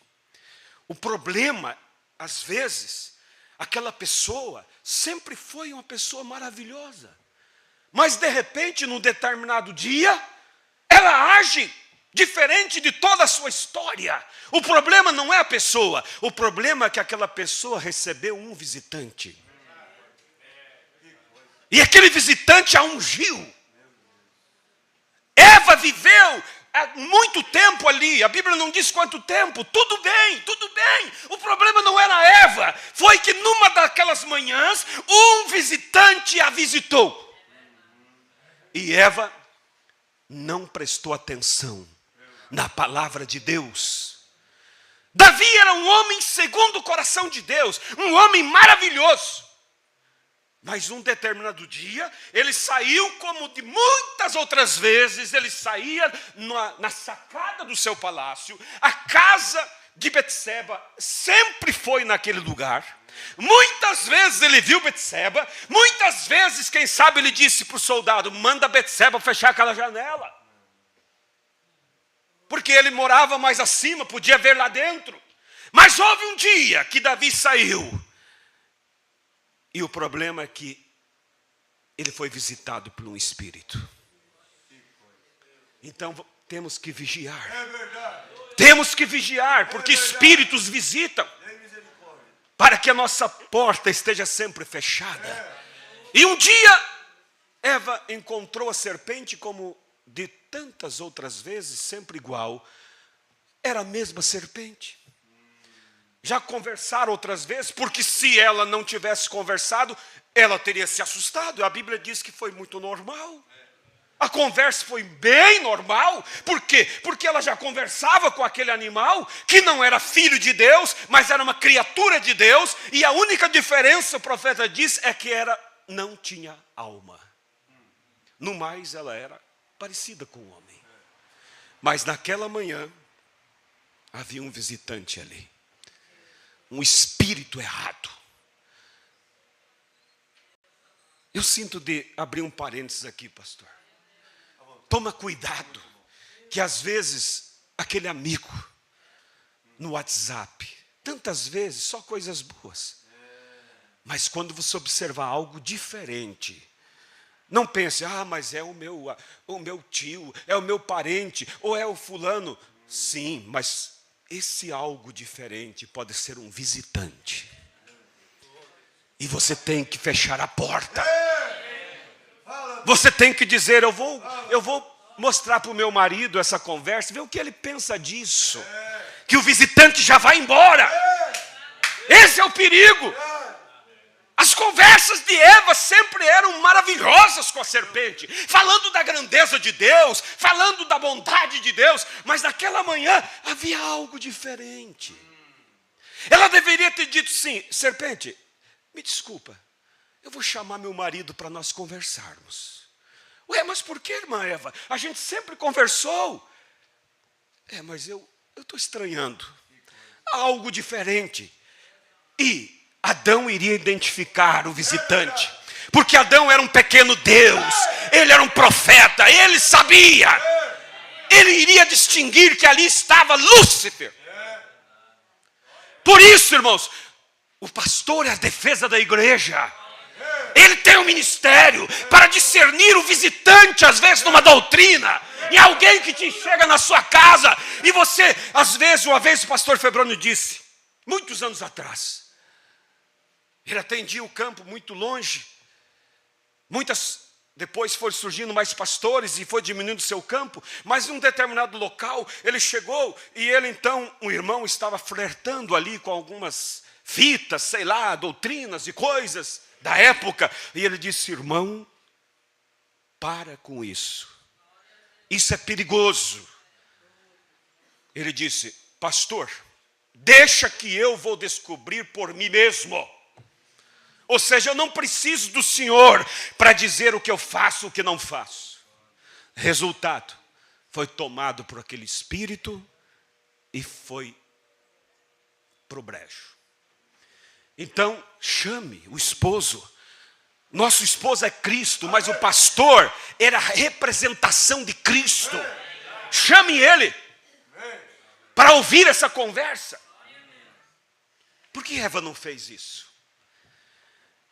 O problema, às vezes, aquela pessoa sempre foi uma pessoa maravilhosa. Mas de repente, num determinado dia, ela age diferente de toda a sua história. O problema não é a pessoa, o problema é que aquela pessoa recebeu um visitante. E aquele visitante a ungiu. Eva viveu há muito tempo ali, a Bíblia não diz quanto tempo. Tudo bem, tudo bem. O problema não era Eva, foi que numa daquelas manhãs, um visitante a visitou. E Eva não prestou atenção na palavra de Deus. Davi era um homem segundo o coração de Deus, um homem maravilhoso. Mas um determinado dia, ele saiu como de muitas outras vezes, ele saía na sacada do seu palácio. A casa de Betseba sempre foi naquele lugar. Muitas vezes ele viu Betseba, muitas vezes, quem sabe, ele disse para o soldado: manda Betseba fechar aquela janela. Porque ele morava mais acima, podia ver lá dentro. Mas houve um dia que Davi saiu. E o problema é que ele foi visitado por um espírito. Então temos que vigiar. Temos que vigiar, porque espíritos visitam. Para que a nossa porta esteja sempre fechada. E um dia, Eva encontrou a serpente como de tantas outras vezes, sempre igual. Era a mesma serpente. Já conversaram outras vezes, porque se ela não tivesse conversado, ela teria se assustado. A Bíblia diz que foi muito normal. A conversa foi bem normal. Por quê? Porque ela já conversava com aquele animal, que não era filho de Deus, mas era uma criatura de Deus. E a única diferença, o profeta diz, é que não tinha alma. No mais, ela era parecida com o homem. Mas naquela manhã, havia um visitante ali. Um espírito errado. Eu sinto de abrir um parênteses aqui, pastor. Toma cuidado, que às vezes aquele amigo no WhatsApp, tantas vezes só coisas boas. Mas quando você observar algo diferente, não pense: mas é o meu tio, é o meu parente, ou é o fulano. Sim, mas esse algo diferente pode ser um visitante. E você tem que fechar a porta. Você tem que dizer: eu vou mostrar para o meu marido essa conversa, ver o que ele pensa disso. Que o visitante já vai embora. Esse é o perigo. As conversas de Eva sempre eram maravilhosas com a serpente, falando da grandeza de Deus, falando da bondade de Deus, mas naquela manhã havia algo diferente. Ela deveria ter dito sim: serpente, me desculpa, eu vou chamar meu marido para nós conversarmos. Ué, mas por que, irmã Eva? A gente sempre conversou. Mas eu estou estranhando. Há algo diferente. E Adão iria identificar o visitante. Porque Adão era um pequeno Deus. Ele era um profeta. Ele sabia. Ele iria distinguir que ali estava Lúcifer. Por isso, irmãos, o pastor é a defesa da igreja. Ele tem um ministério para discernir o visitante, às vezes numa doutrina, em alguém que te chega na sua casa. E você, às vezes, uma vez o pastor Febrônio disse, muitos anos atrás, ele atendia o campo muito longe. Depois foram surgindo mais pastores e foi diminuindo o seu campo. Mas em um determinado local, ele chegou e um irmão estava flertando ali com algumas fitas, sei lá, doutrinas e coisas da época. E ele disse: irmão, para com isso. Isso é perigoso. Ele disse: pastor, deixa que eu vou descobrir por mim mesmo. Ou seja, eu não preciso do senhor para dizer o que eu faço, o que não faço. Resultado, foi tomado por aquele espírito e foi para o brejo. Então, chame o esposo. Nosso esposo é Cristo, mas o pastor era a representação de Cristo. Chame ele para ouvir essa conversa. Por que Eva não fez isso?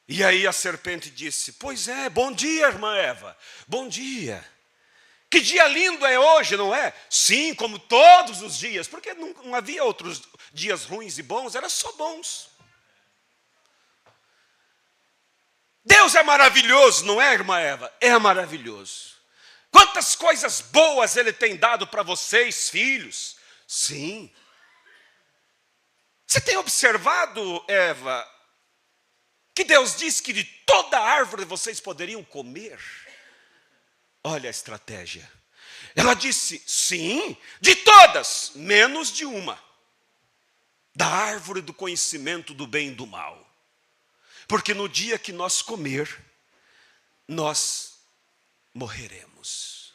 E aí a serpente disse: pois é, bom dia, irmã Eva. Bom dia. Que dia lindo é hoje, não é? Sim, como todos os dias. Porque não havia outros dias ruins e bons, era só bons. Deus é maravilhoso, não é, irmã Eva? É maravilhoso. Quantas coisas boas Ele tem dado para vocês, filhos? Sim. Você tem observado, Eva, que Deus disse que de toda árvore vocês poderiam comer? Olha a estratégia. Ela disse, sim, de todas, menos de uma. Da árvore do conhecimento do bem e do mal. Porque no dia que nós comer, nós morreremos.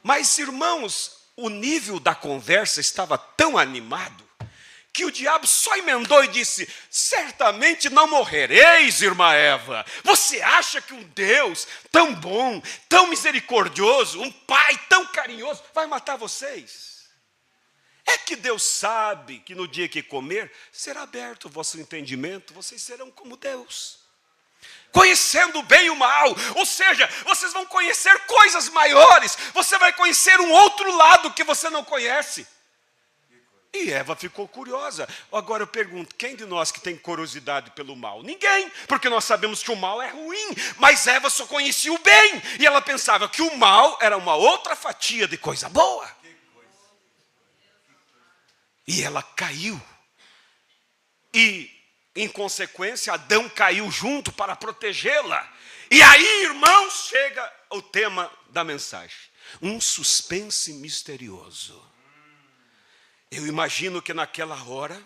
Mas, irmãos, o nível da conversa estava tão animado, que o diabo só emendou e disse, certamente não morrereis, irmã Eva. Você acha que um Deus tão bom, tão misericordioso, um pai tão carinhoso, vai matar vocês? É que Deus sabe que no dia que comer, será aberto o vosso entendimento, vocês serão como Deus. Conhecendo o bem e o mal, ou seja, vocês vão conhecer coisas maiores, você vai conhecer um outro lado que você não conhece. E Eva ficou curiosa. Agora eu pergunto, quem de nós que tem curiosidade pelo mal? Ninguém, porque nós sabemos que o mal é ruim, mas Eva só conhecia o bem, e ela pensava que o mal era uma outra fatia de coisa boa. E ela caiu, e em consequência Adão caiu junto para protegê-la. E aí, irmãos, chega o tema da mensagem, um suspense misterioso. Eu imagino que naquela hora,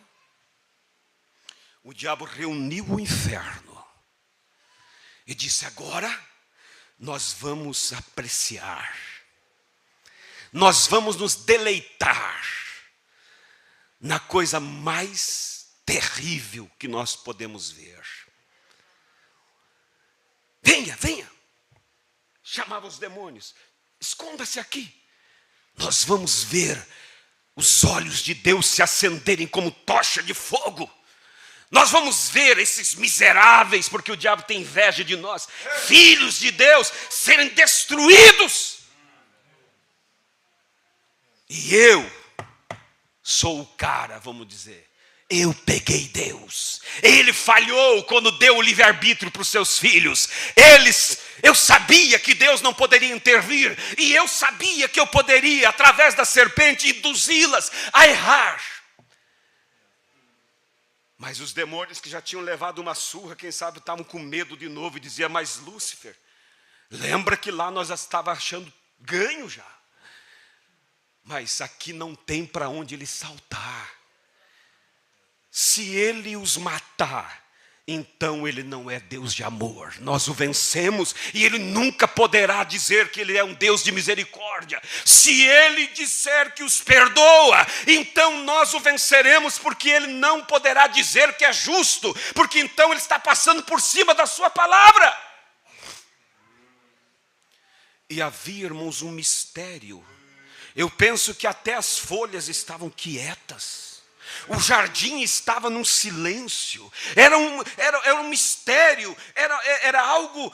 o diabo reuniu o inferno e disse, agora nós vamos apreciar, nós vamos nos deleitar na coisa mais terrível que nós podemos ver. Venha, venha, chamava os demônios, esconda-se aqui, nós vamos ver os olhos de Deus se acenderem como tocha de fogo. Nós vamos ver esses miseráveis, porque o diabo tem inveja de nós, filhos de Deus, serem destruídos. E eu sou o cara, vamos dizer, eu peguei Deus. Ele falhou quando deu o livre-arbítrio para os seus filhos. Eu sabia que Deus não poderia intervir, e eu sabia que eu poderia, através da serpente, induzi-las a errar. Mas os demônios que já tinham levado uma surra, quem sabe estavam com medo de novo, e diziam, mas Lúcifer, lembra que lá nós estávamos achando ganho já. Mas aqui não tem para onde ele saltar. Se ele os matar, então ele não é Deus de amor. Nós o vencemos e ele nunca poderá dizer que ele é um Deus de misericórdia. Se ele disser que os perdoa, então nós o venceremos, porque ele não poderá dizer que é justo, porque então ele está passando por cima da sua palavra. E havia, irmãos, um mistério. Eu penso que até as folhas estavam quietas. O jardim estava num silêncio. Era um mistério. Era algo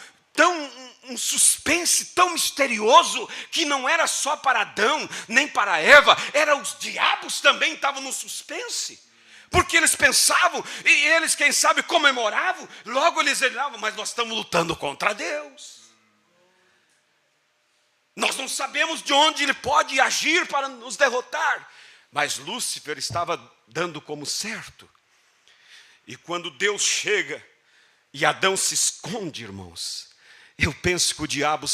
um suspense tão misterioso, que não era só para Adão, nem para Eva. Os diabos também estavam no suspense. Porque eles pensavam, e eles, quem sabe, comemoravam. Logo eles olhavam, mas nós estamos lutando contra Deus. Nós não sabemos de onde ele pode agir para nos derrotar. Mas Lúcifer estava dando como certo. E quando Deus chega e Adão se esconde, irmãos, eu penso que o diabo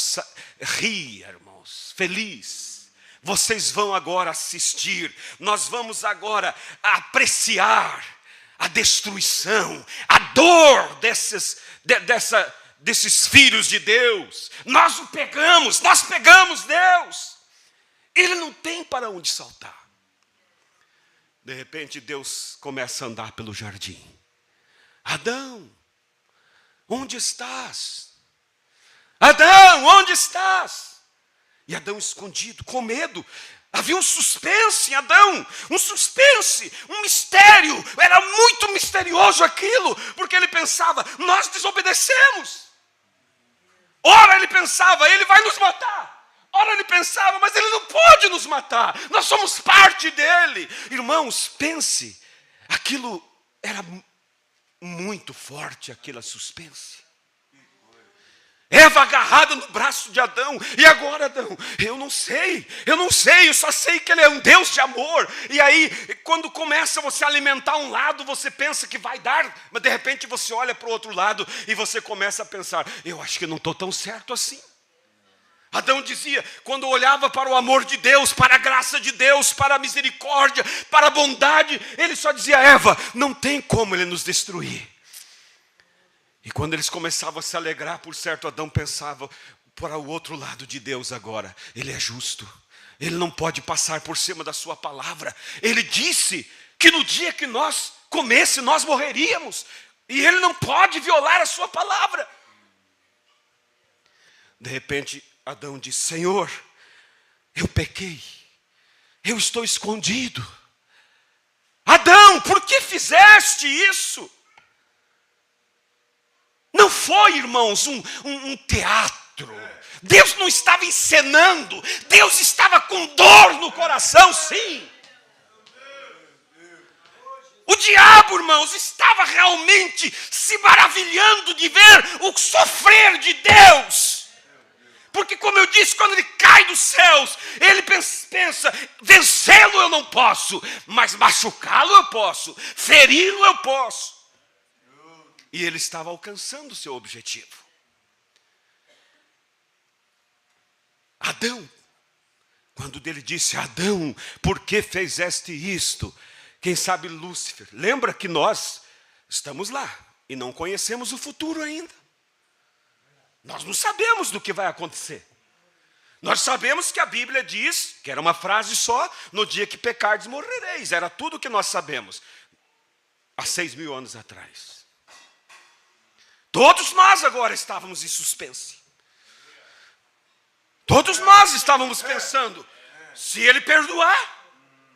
ria, irmãos, feliz. Vocês vão agora assistir, nós vamos agora apreciar a destruição, a dor desses filhos de Deus. Nós pegamos Deus. Ele não tem para onde saltar. De repente Deus começa a andar pelo jardim. Adão, onde estás? Adão, onde estás? E Adão escondido, com medo. Havia um suspense em Adão, um suspense, um mistério. Era muito misterioso aquilo, porque ele pensava, nós desobedecemos. Ora ele pensava, ele vai nos matar. Ora ele pensava, mas ele não pode nos matar. Nós somos parte dele. Irmãos, pense, aquilo era muito forte, aquela suspense. Eva agarrada no braço de Adão. E agora, Adão? Eu não sei, eu só sei que ele é um Deus de amor. E aí, quando começa você a alimentar um lado, você pensa que vai dar, mas de repente você olha para o outro lado e você começa a pensar, eu acho que não estou tão certo assim. Adão dizia, quando olhava para o amor de Deus, para a graça de Deus, para a misericórdia, para a bondade, ele só dizia, Eva, não tem como ele nos destruir. E quando eles começavam a se alegrar, por certo, Adão pensava para o outro lado de Deus agora. Ele é justo. Ele não pode passar por cima da sua palavra. Ele disse que no dia que nós comesse, nós morreríamos. E ele não pode violar a sua palavra. De repente, Adão disse, Senhor, eu pequei. Eu estou escondido. Adão, por que fizeste isso? Não foi, irmãos, um teatro. Deus não estava encenando. Deus estava com dor no coração, sim. O diabo, irmãos, estava realmente se maravilhando de ver o sofrer de Deus. Porque, como eu disse, quando ele cai dos céus, ele pensa, vencê-lo eu não posso, mas machucá-lo eu posso, feri-lo eu posso. E ele estava alcançando o seu objetivo. Adão, quando ele disse, Adão, por que fizeste isto? Quem sabe Lúcifer, lembra que nós estamos lá e não conhecemos o futuro ainda. Nós não sabemos do que vai acontecer. Nós sabemos que a Bíblia diz, que era uma frase só, no dia que pecardes morrereis. Era tudo o que nós sabemos, há 6.000 anos atrás. Todos nós agora estávamos em suspense. Todos nós estávamos pensando, se ele perdoar,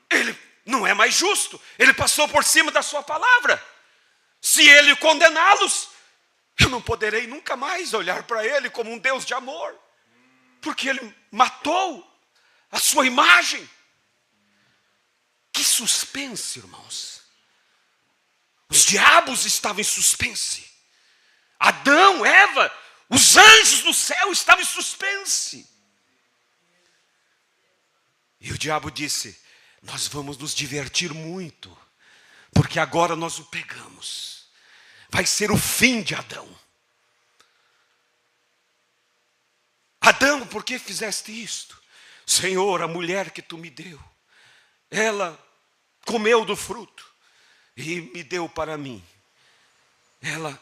ele não é mais justo. Ele passou por cima da sua palavra. Se ele condená-los, eu não poderei nunca mais olhar para ele como um Deus de amor. Porque ele matou a sua imagem. Que suspense, irmãos. Os diabos estavam em suspense. Adão, Eva, os anjos do céu estavam em suspense. E o diabo disse, nós vamos nos divertir muito, porque agora nós o pegamos. Vai ser o fim de Adão. Adão, por que fizeste isto? Senhor, a mulher que tu me deu, ela comeu do fruto e me deu para mim. Ela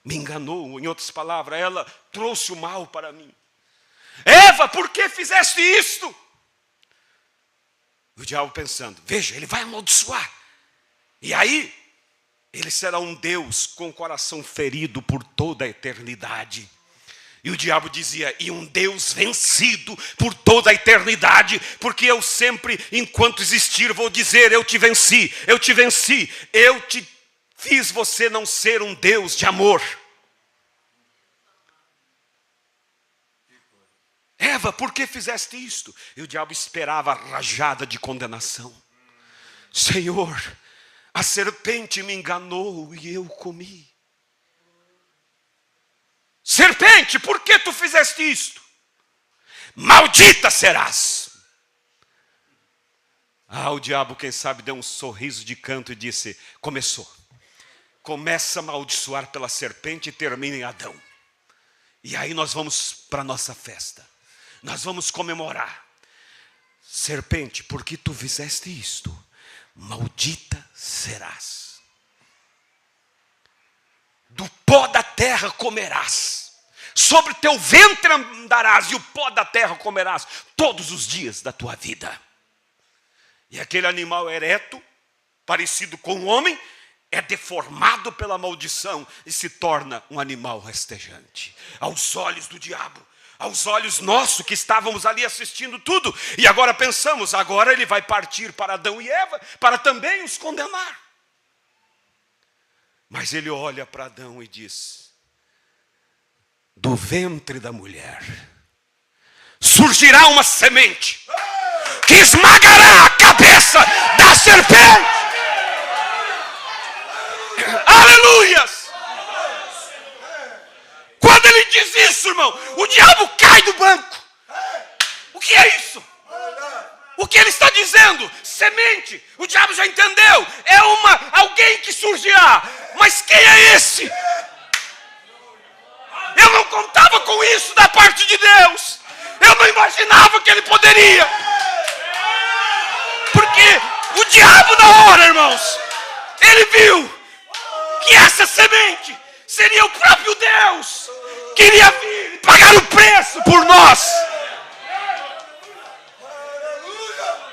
me enganou, em outras palavras, ela trouxe o mal para mim. Eva, por que fizeste isto? O diabo pensando, veja, ele vai amaldiçoar. E aí, ele será um Deus com o coração ferido por toda a eternidade. E o diabo dizia, e um Deus vencido por toda a eternidade, porque eu sempre, enquanto existir, vou dizer, eu te venci, eu te venci, eu te fiz você não ser um Deus de amor. Eva, por que fizeste isto? E o diabo esperava a rajada de condenação. Senhor, a serpente me enganou e eu comi. Serpente, por que tu fizeste isto? Maldita serás. O diabo, quem sabe, deu um sorriso de canto e disse, começou. Começa a amaldiçoar pela serpente e termina em Adão. E aí nós vamos para a nossa festa. Nós vamos comemorar. Serpente, porque tu fizeste isto, maldita serás. Do pó da terra comerás. Sobre teu ventre andarás e o pó da terra comerás todos os dias da tua vida. E aquele animal ereto, parecido com um homem, é deformado pela maldição e se torna um animal rastejante. Aos olhos do diabo, aos olhos nossos que estávamos ali assistindo tudo. E agora pensamos, agora ele vai partir para Adão e Eva, para também os condenar. Mas ele olha para Adão e diz, do ventre da mulher surgirá uma semente que esmagará a cabeça da serpente. Aleluias! Quando ele diz isso, irmão, o diabo cai do banco. O que é isso? O que ele está dizendo? Semente. O diabo já entendeu. É alguém que surgirá. Mas quem é esse? Eu não contava com isso da parte de Deus. Eu não imaginava que ele poderia. Porque o diabo na hora, irmãos, ele viu que essa semente seria o próprio Deus que iria vir e pagar o preço por nós.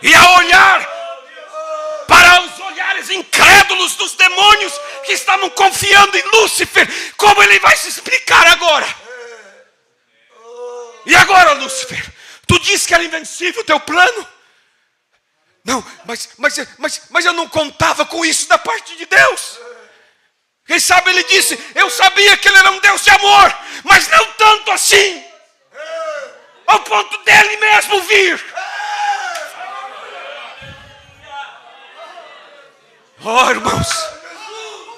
E a olhar para os olhares incrédulos dos demônios que estavam confiando em Lúcifer, como ele vai se explicar agora? E agora, Lúcifer, tu diz que era invencível o teu plano? Não, mas eu não contava com isso da parte de Deus. Quem sabe ele disse, eu sabia que ele era um Deus de amor, mas não tanto assim, ao ponto dele mesmo vir. Oh, irmãos,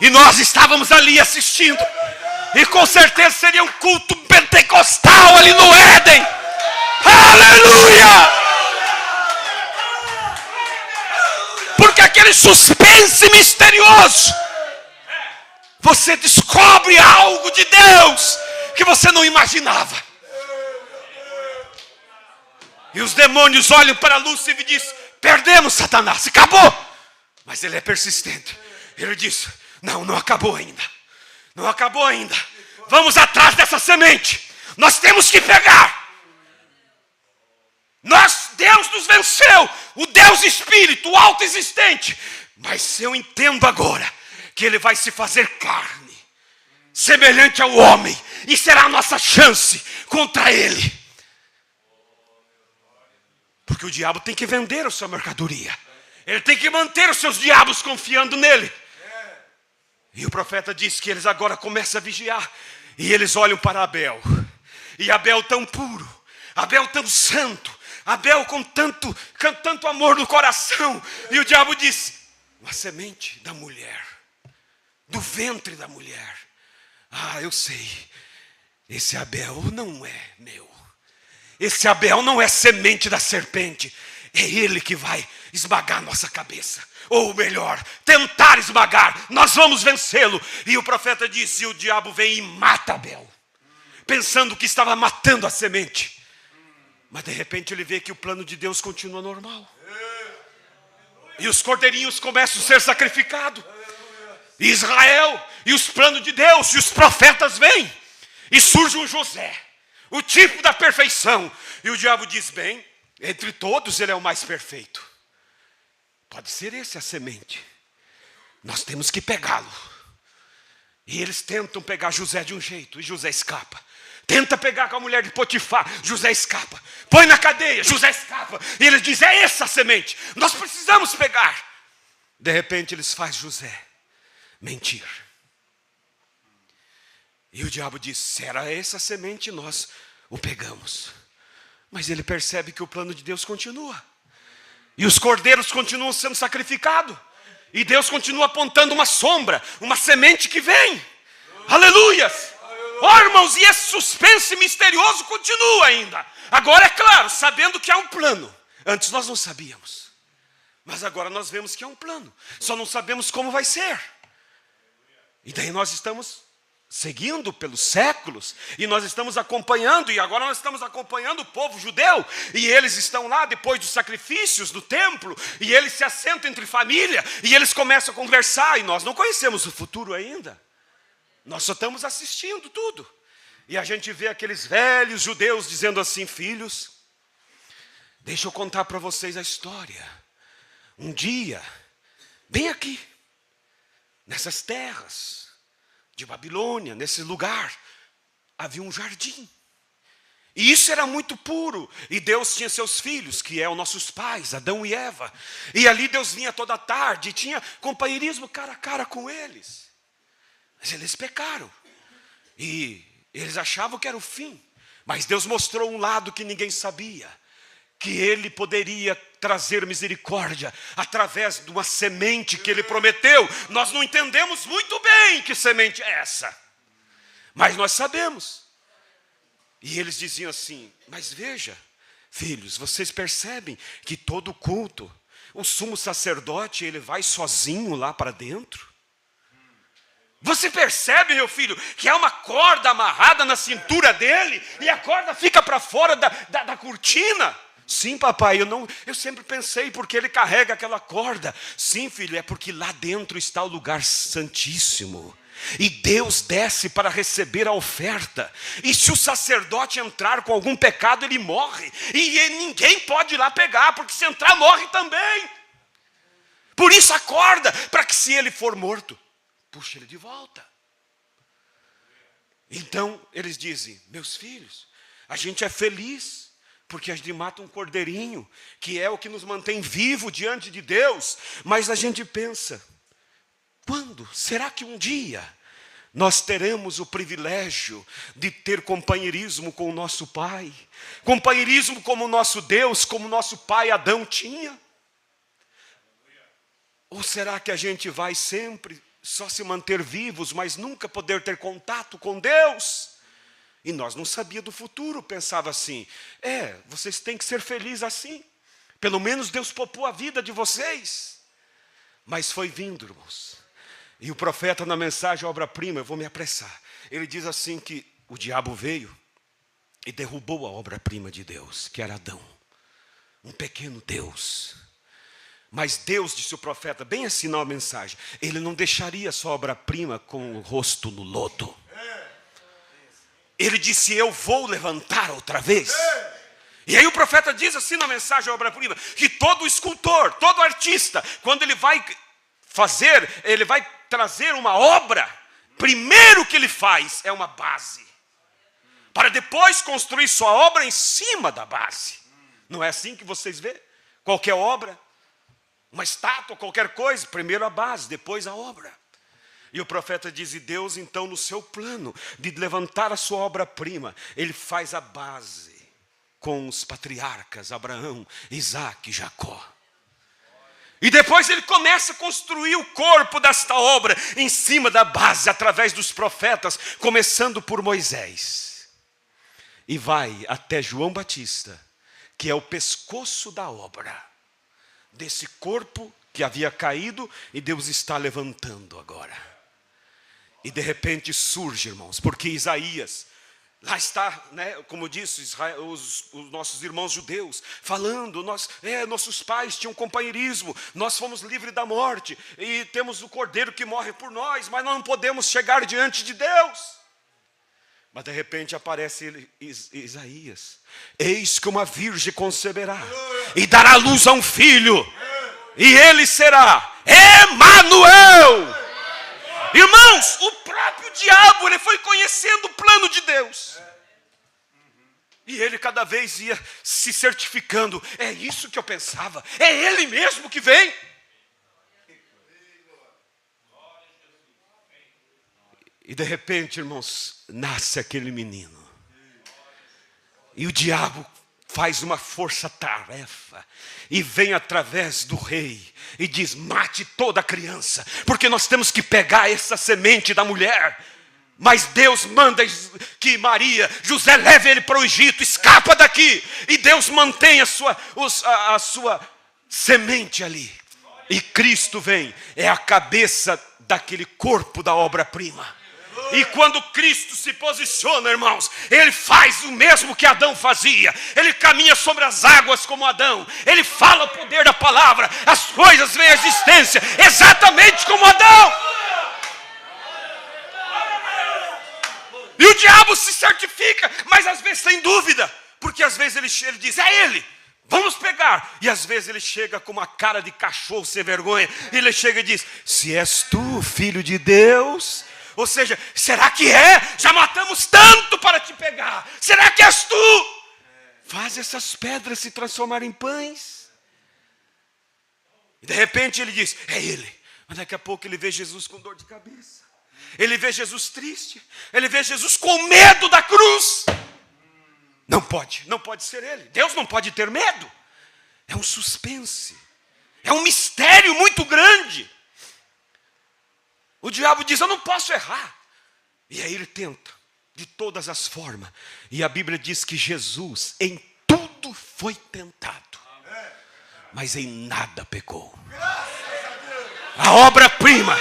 e nós estávamos ali assistindo, e com certeza seria um culto pentecostal ali no Éden. Aleluia! Porque aquele suspense misterioso, você descobre algo de Deus que você não imaginava. E os demônios olham para Lúcifer e dizem, perdemos Satanás, acabou. Mas ele é persistente. Ele diz, não acabou ainda. Não acabou ainda. Vamos atrás dessa semente. Nós temos que pegar. Deus nos venceu. O Deus Espírito, o autoexistente. Mas eu entendo agora que ele vai se fazer carne, semelhante ao homem. E será a nossa chance contra ele. Porque o diabo tem que vender a sua mercadoria. Ele tem que manter os seus diabos confiando nele. E o profeta diz que eles agora começam a vigiar. E eles olham para Abel. E Abel tão puro. Abel tão santo. Abel com tanto amor no coração. E o diabo diz, uma semente da mulher. Do ventre da mulher. Ah, eu sei. Esse Abel não é meu. Esse Abel não é semente da serpente. É ele que vai esmagar nossa cabeça. Ou melhor, tentar esmagar. Nós vamos vencê-lo. E o profeta disse, e o diabo vem e mata Abel. Pensando que estava matando a semente. Mas de repente ele vê que o plano de Deus continua normal. E os cordeirinhos começam a ser sacrificados. E Israel, e os planos de Deus, e os profetas vêm. E surge um José, o tipo da perfeição. E o diabo diz, bem, entre todos ele é o mais perfeito. Pode ser esse a semente. Nós temos que pegá-lo. E eles tentam pegar José de um jeito, e José escapa. Tenta pegar com a mulher de Potifar, José escapa. Põe na cadeia, José escapa. E eles dizem, é essa a semente. Nós precisamos pegar. De repente eles fazem José mentir. E o diabo diz, será essa a semente? Nós o pegamos. Mas ele percebe que o plano de Deus continua. E os cordeiros continuam sendo sacrificados. E Deus continua apontando uma sombra, uma semente que vem. Aleluias! Oh, irmãos, e esse suspense misterioso continua ainda. Agora é claro, sabendo que há um plano. Antes nós não sabíamos. Mas agora nós vemos que há um plano. Só não sabemos como vai ser. E daí nós estamos seguindo pelos séculos, e nós estamos acompanhando, e agora nós estamos acompanhando o povo judeu, e eles estão lá depois dos sacrifícios do templo, e eles se assentam entre família, e eles começam a conversar, e nós não conhecemos o futuro ainda, nós só estamos assistindo tudo, e a gente vê aqueles velhos judeus dizendo assim, filhos, deixa eu contar para vocês a história, um dia, bem aqui, nessas terras, de Babilônia, nesse lugar, havia um jardim. E isso era muito puro. E Deus tinha seus filhos, que é os nossos pais, Adão e Eva. E ali Deus vinha toda tarde, e tinha companheirismo cara a cara com eles. Mas eles pecaram. E eles achavam que era o fim. Mas Deus mostrou um lado que ninguém sabia. Que Ele poderia trazer misericórdia através de uma semente que Ele prometeu. Nós não entendemos muito bem que semente é essa. Mas nós sabemos E eles diziam assim: mas veja, filhos, vocês percebem que todo culto, o sumo sacerdote, ele vai sozinho lá para dentro? Você percebe, meu filho, que há uma corda amarrada na cintura dele e a corda fica para fora da cortina? Sim, papai, eu sempre pensei porque ele carrega aquela corda. Sim, filho, é porque lá dentro está o lugar santíssimo. E Deus desce para receber a oferta. E se o sacerdote entrar com algum pecado, ele morre. E ninguém pode ir lá pegar, porque se entrar, morre também. Por isso acorda, para que se ele for morto, puxa ele de volta. Então eles dizem: meus filhos, a gente é feliz, porque a gente mata um cordeirinho, que é o que nos mantém vivo diante de Deus. Mas a gente pensa: quando? Será que um dia nós teremos o privilégio de ter companheirismo com o nosso Pai? Companheirismo como o nosso Deus, como o nosso pai Adão tinha? Ou será que a gente vai sempre só se manter vivos, mas nunca poder ter contato com Deus? E nós não sabíamos do futuro, pensava assim: vocês têm que ser felizes assim. Pelo menos Deus poupou a vida de vocês. Mas foi vindo, irmãos. E o profeta, na mensagem obra-prima, eu vou me apressar, ele diz assim que o diabo veio e derrubou a obra-prima de Deus, que era Adão, um pequeno Deus. Mas Deus, disse o profeta, bem assim na mensagem, ele não deixaria sua obra-prima com o rosto no lodo. Ele disse: eu vou levantar outra vez. E aí o profeta diz assim na mensagem obra-prima, que todo escultor, todo artista, quando ele vai trazer uma obra, primeiro que ele faz é uma base, para depois construir sua obra em cima da base. Não é assim que vocês vê? Qualquer obra, uma estátua, qualquer coisa, primeiro a base, depois a obra. E o profeta diz: e Deus então, no seu plano de levantar a sua obra-prima, ele faz a base com os patriarcas Abraão, Isaque e Jacó. E depois ele começa a construir o corpo desta obra em cima da base, através dos profetas, começando por Moisés. E vai até João Batista, que é o pescoço da obra, desse corpo que havia caído e Deus está levantando agora. E de repente surge, irmãos, porque Isaías, lá está, né, como disse os nossos irmãos judeus, falando, nossos pais tinham companheirismo, nós fomos livres da morte, e temos o Cordeiro que morre por nós, mas nós não podemos chegar diante de Deus. Mas de repente aparece Isaías: eis que uma virgem conceberá, e dará luz a um filho, e ele será Emanuel. Irmãos, o próprio diabo, ele foi conhecendo o plano de Deus. E ele cada vez ia se certificando: é isso que eu pensava, é ele mesmo que vem. E de repente, irmãos, nasce aquele menino. E o diabo faz uma força-tarefa e vem através do rei e diz: mate toda a criança, porque nós temos que pegar essa semente da mulher. Mas Deus manda que José leve ele para o Egito, escapa daqui, e Deus mantém a sua semente ali. E Cristo vem, é a cabeça daquele corpo da obra-prima. E quando Cristo se posiciona, irmãos, ele faz o mesmo que Adão fazia. Ele caminha sobre as águas como Adão. Ele fala o poder da palavra, as coisas vêm à existência exatamente como Adão. E o diabo se certifica, mas às vezes tem dúvida, porque às vezes ele diz: é ele, vamos pegar. E às vezes ele chega com uma cara de cachorro sem vergonha. Ele chega e diz: se és tu, filho de Deus. Ou seja, será que é? Já matamos tanto para te pegar. Será que és tu? Faz essas pedras se transformarem em pães. E de repente ele diz: é ele. Mas daqui a pouco ele vê Jesus com dor de cabeça. Ele vê Jesus triste. Ele vê Jesus com medo da cruz. Não pode ser ele. Deus não pode ter medo. É um suspense. É um mistério muito grande. O diabo diz: eu não posso errar. E aí ele tenta. de todas as formas. E a Bíblia diz que Jesus em tudo foi tentado, mas em nada pecou. A obra-prima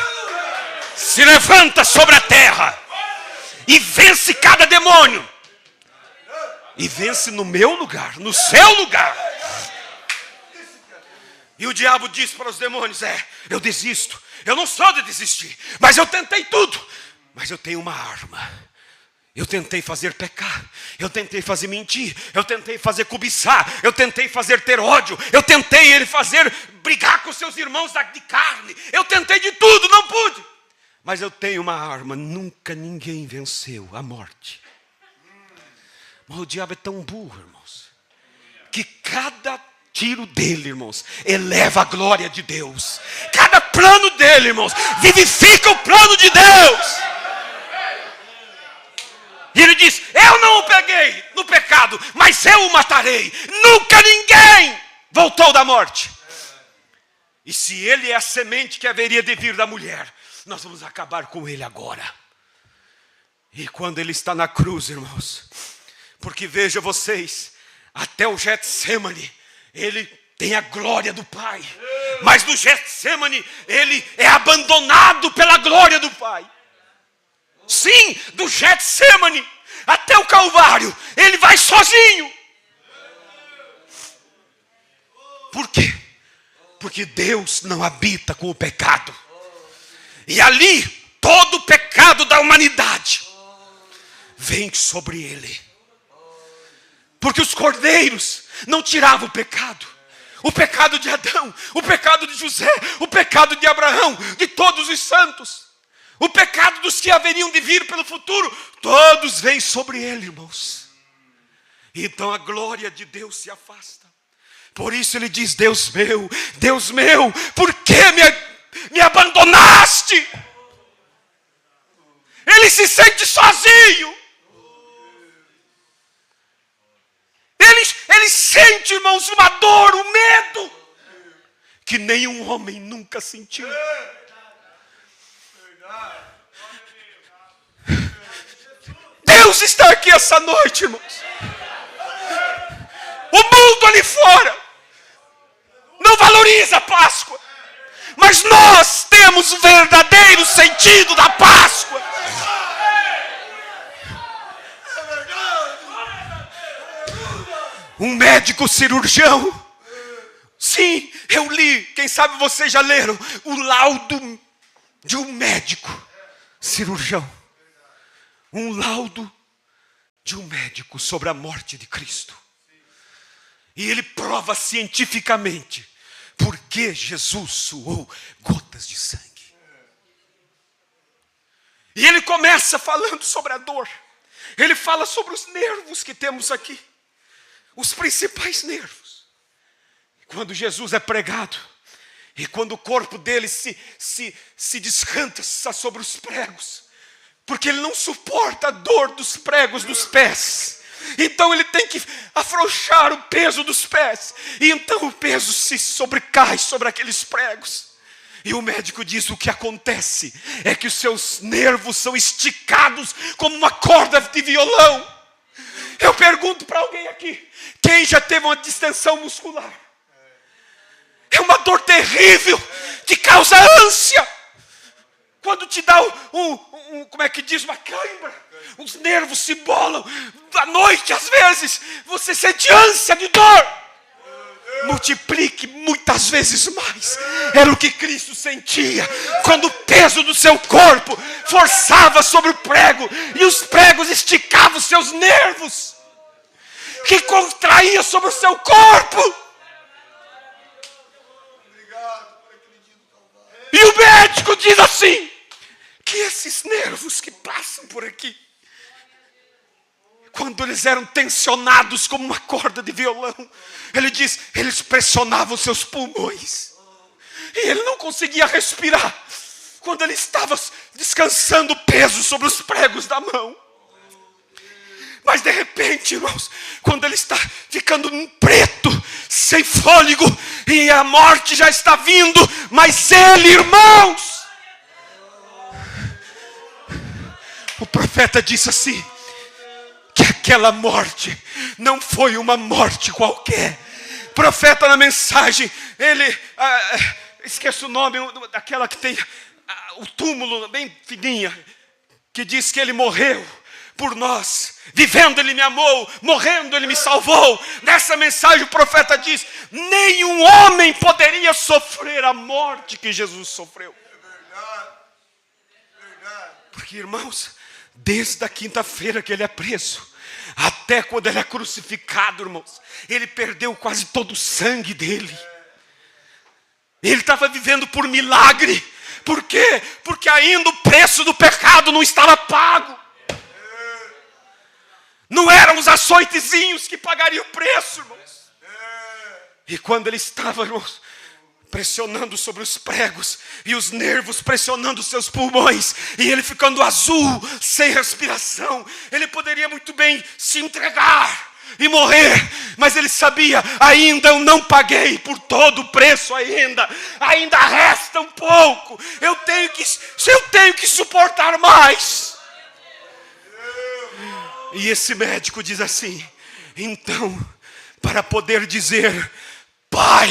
se levanta sobre a terra e vence cada demônio. E vence no meu lugar, no seu lugar. E o diabo diz para os demônios: eu desisto. Eu não sou de desistir, mas eu tentei tudo. Mas eu tenho uma arma. Eu tentei fazer pecar, eu tentei fazer mentir, eu tentei fazer cobiçar, eu tentei fazer ter ódio, eu tentei ele fazer brigar com seus irmãos de carne, eu tentei de tudo, não pude. Mas eu tenho uma arma, nunca ninguém venceu a morte. Mas o diabo é tão burro, irmãos, que cada tiro dele, irmãos, eleva a glória de Deus. Cada plano dele, irmãos, vivifica o plano de Deus. E ele diz: eu não o peguei no pecado, mas eu o matarei. Nunca ninguém voltou da morte. E se ele é a semente que haveria de vir da mulher, nós vamos acabar com ele agora. E quando ele está na cruz, irmãos, porque veja vocês, até o Getsemane, ele tem a glória do Pai. Mas no Getsemane, ele é abandonado pela glória do Pai. Sim, do Getsemane até o Calvário, ele vai sozinho. Por quê? Porque Deus não habita com o pecado. E ali, todo o pecado da humanidade vem sobre ele. Porque os cordeiros não tiravam o pecado. O pecado de Adão, o pecado de José, o pecado de Abraão, de todos os santos. O pecado dos que haveriam de vir pelo futuro, todos vêm sobre ele, irmãos. Então a glória de Deus se afasta. Por isso ele diz: Deus meu, por que me abandonaste? Ele se sente sozinho. Ele sente, irmãos, uma dor, um medo que nenhum homem nunca sentiu. Deus está aqui essa noite, irmãos. O mundo ali fora não valoriza a Páscoa, mas nós temos o verdadeiro sentido da Páscoa. Um médico cirurgião. Sim, eu li, quem sabe vocês já leram o laudo de um médico cirurgião. Um laudo de um médico sobre a morte de Cristo. E ele prova cientificamente por que Jesus suou gotas de sangue. E ele começa falando sobre a dor. Ele fala sobre os nervos que temos aqui. Os principais nervos. Quando Jesus é pregado, e quando o corpo dele se descanta sobre os pregos, porque ele não suporta a dor dos pregos dos pés, então ele tem que afrouxar o peso dos pés, e então o peso se sobrecai sobre aqueles pregos. E o médico diz: o que acontece é que os seus nervos são esticados como uma corda de violão. Eu pergunto para alguém aqui: quem já teve uma distensão muscular? É uma dor terrível, que causa ânsia. Quando te dá como é que diz, uma cãibra, os nervos se bolam. À noite, às vezes, você sente ânsia de dor. Multiplique muitas vezes mais. Era o que Cristo sentia quando o peso do seu corpo forçava sobre o prego, e os pregos esticavam os seus nervos, que contraía sobre o seu corpo. E o médico diz assim, que esses nervos que passam por aqui, quando eles eram tensionados como uma corda de violão, ele diz, eles pressionavam seus pulmões. E ele não conseguia respirar quando ele estava descansando o peso sobre os pregos da mão. Mas de repente, irmãos, quando ele está ficando preto, sem fôlego, e a morte já está vindo, mas ele, irmãos, o profeta disse assim: aquela morte não foi uma morte qualquer. Profeta na mensagem, ele, esqueço o nome, daquela que tem o túmulo bem fininha, que diz que ele morreu por nós. Vivendo ele me amou, morrendo ele me salvou. Nessa mensagem o profeta diz: nenhum homem poderia sofrer a morte que Jesus sofreu. Porque, irmãos, desde a quinta-feira que ele é preso, até quando ele é crucificado, irmãos, ele perdeu quase todo o sangue dele. Ele estava vivendo por milagre. Por quê? Porque ainda o preço do pecado não estava pago. Não eram os açoitezinhos que pagariam o preço, irmãos. E quando ele estava, irmãos, pressionando sobre os pregos, e os nervos pressionando os seus pulmões, e ele ficando azul, sem respiração, ele poderia muito bem se entregar e morrer, mas ele sabia: ainda eu não paguei por todo o preço, ainda resta um pouco, eu tenho que suportar mais. E esse médico diz assim: então, para poder dizer: Pai,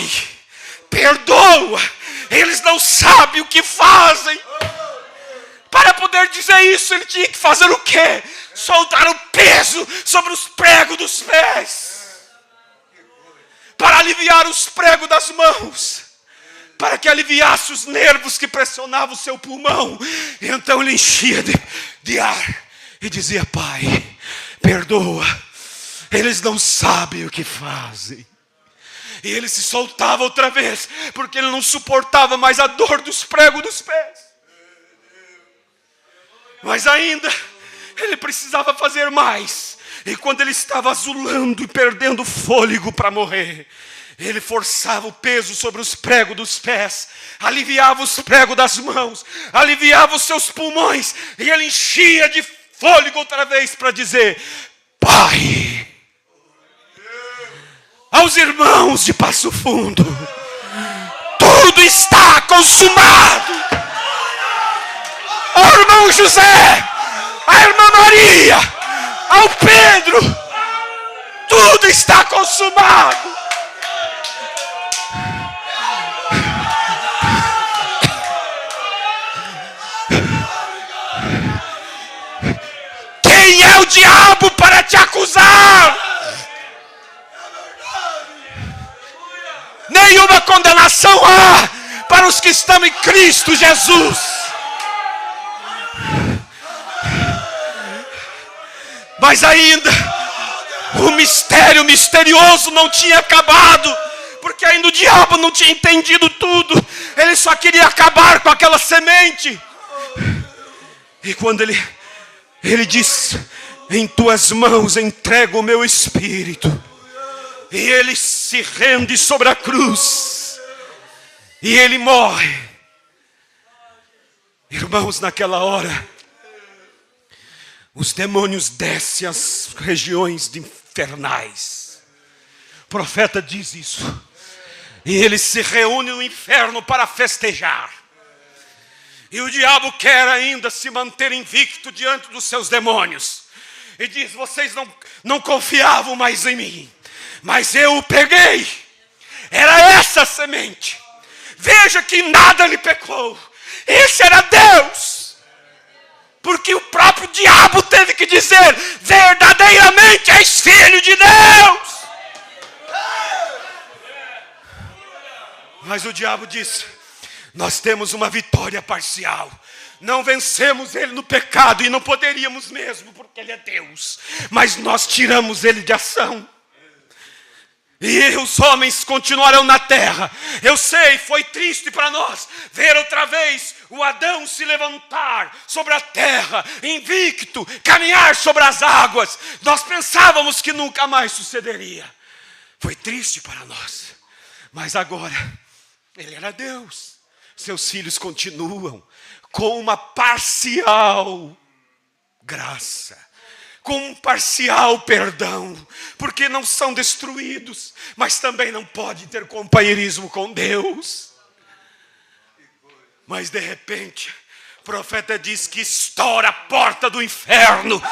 perdoa, eles não sabem o que fazem. Para poder dizer isso, ele tinha que fazer o quê? Soltar o peso sobre os pregos dos pés, para aliviar os pregos das mãos, para que aliviasse os nervos que pressionavam o seu pulmão. E então ele enchia de ar e dizia: Pai, perdoa, eles não sabem o que fazem. E ele se soltava outra vez, porque ele não suportava mais a dor dos pregos dos pés. Mas ainda ele precisava fazer mais. E quando ele estava azulando e perdendo fôlego para morrer, ele forçava o peso sobre os pregos dos pés, aliviava os pregos das mãos, aliviava os seus pulmões, e ele enchia de fôlego outra vez para dizer: Pai. Aos irmãos de Passo Fundo, tudo está consumado. Ao irmão José, à irmã Maria, ao Pedro, tudo está consumado. Quem é o diabo para te acusar? Nenhuma condenação há para os que estão em Cristo Jesus. Mas ainda o mistério misterioso não tinha acabado, porque ainda o diabo não tinha entendido tudo. Ele só queria acabar com aquela semente. E quando ele diz: em tuas mãos entrego o meu espírito, e ele se rende sobre a cruz, e ele morre. Irmãos, naquela hora, os demônios descem às regiões infernais. O profeta diz isso. E eles se reúnem no inferno para festejar. E o diabo quer ainda se manter invicto diante dos seus demônios. E diz: vocês não confiavam mais em mim, mas eu o peguei. Era essa a semente. Veja que nada lhe pecou. Esse era Deus. Porque o próprio diabo teve que dizer: verdadeiramente és filho de Deus. Mas o diabo disse: nós temos uma vitória parcial. Não vencemos ele no pecado, e não poderíamos mesmo, porque ele é Deus. Mas nós tiramos ele de ação. E os homens continuarão na terra. Eu sei, foi triste para nós ver outra vez o Adão se levantar sobre a terra, invicto, caminhar sobre as águas. Nós pensávamos que nunca mais sucederia. Foi triste para nós. Mas agora, ele era Deus. Seus filhos continuam com uma parcial graça, com um parcial perdão, porque não são destruídos, mas também não podem ter companheirismo com Deus. Mas de repente, O profeta diz que estoura a porta do inferno.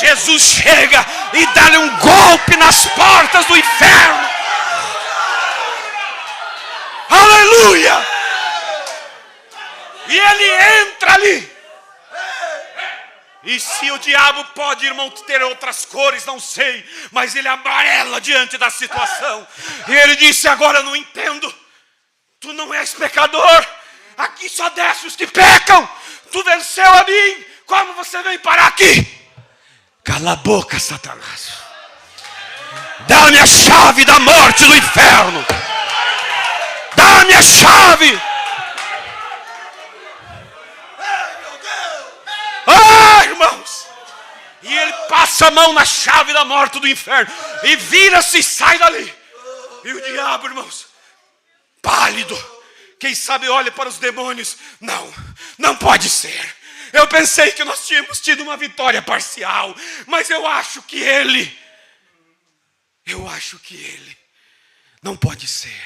Jesus chega e dá-lhe um golpe nas portas do inferno. Aleluia! E ele entra ali. E se o diabo pode, irmão, ter outras cores, não sei, mas ele amarela diante da situação. E ele disse: agora eu não entendo. Tu não és pecador. Aqui só desce os que pecam. Tu venceu a mim. Como você vem parar aqui? Cala a boca, Satanás. Dá-me a chave da morte do inferno. Dá-me a chave. Ah, irmãos. E ele passa a mão na chave da morte do inferno. E vira-se e sai dali. E o diabo, irmãos, pálido, quem sabe olha para os demônios. Não pode ser. Eu pensei que nós tínhamos tido uma vitória parcial, mas eu acho que ele não pode ser.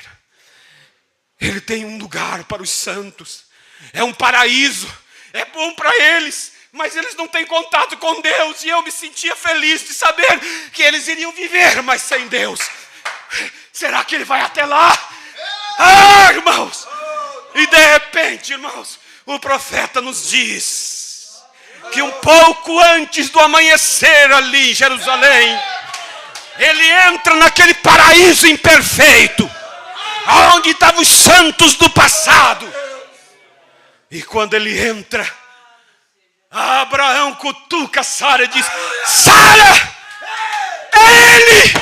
Ele tem um lugar para os santos, é um paraíso, é bom para eles, mas eles não têm contato com Deus. E eu me sentia feliz de saber que eles iriam viver, mas sem Deus. Será que ele vai até lá? Ah, irmãos! E de repente, irmãos, o profeta nos diz que um pouco antes do amanhecer ali em Jerusalém, ele entra naquele paraíso imperfeito, onde estavam os santos do passado. E quando ele entra, Abraão cutuca Sara e diz: Sara, é ele!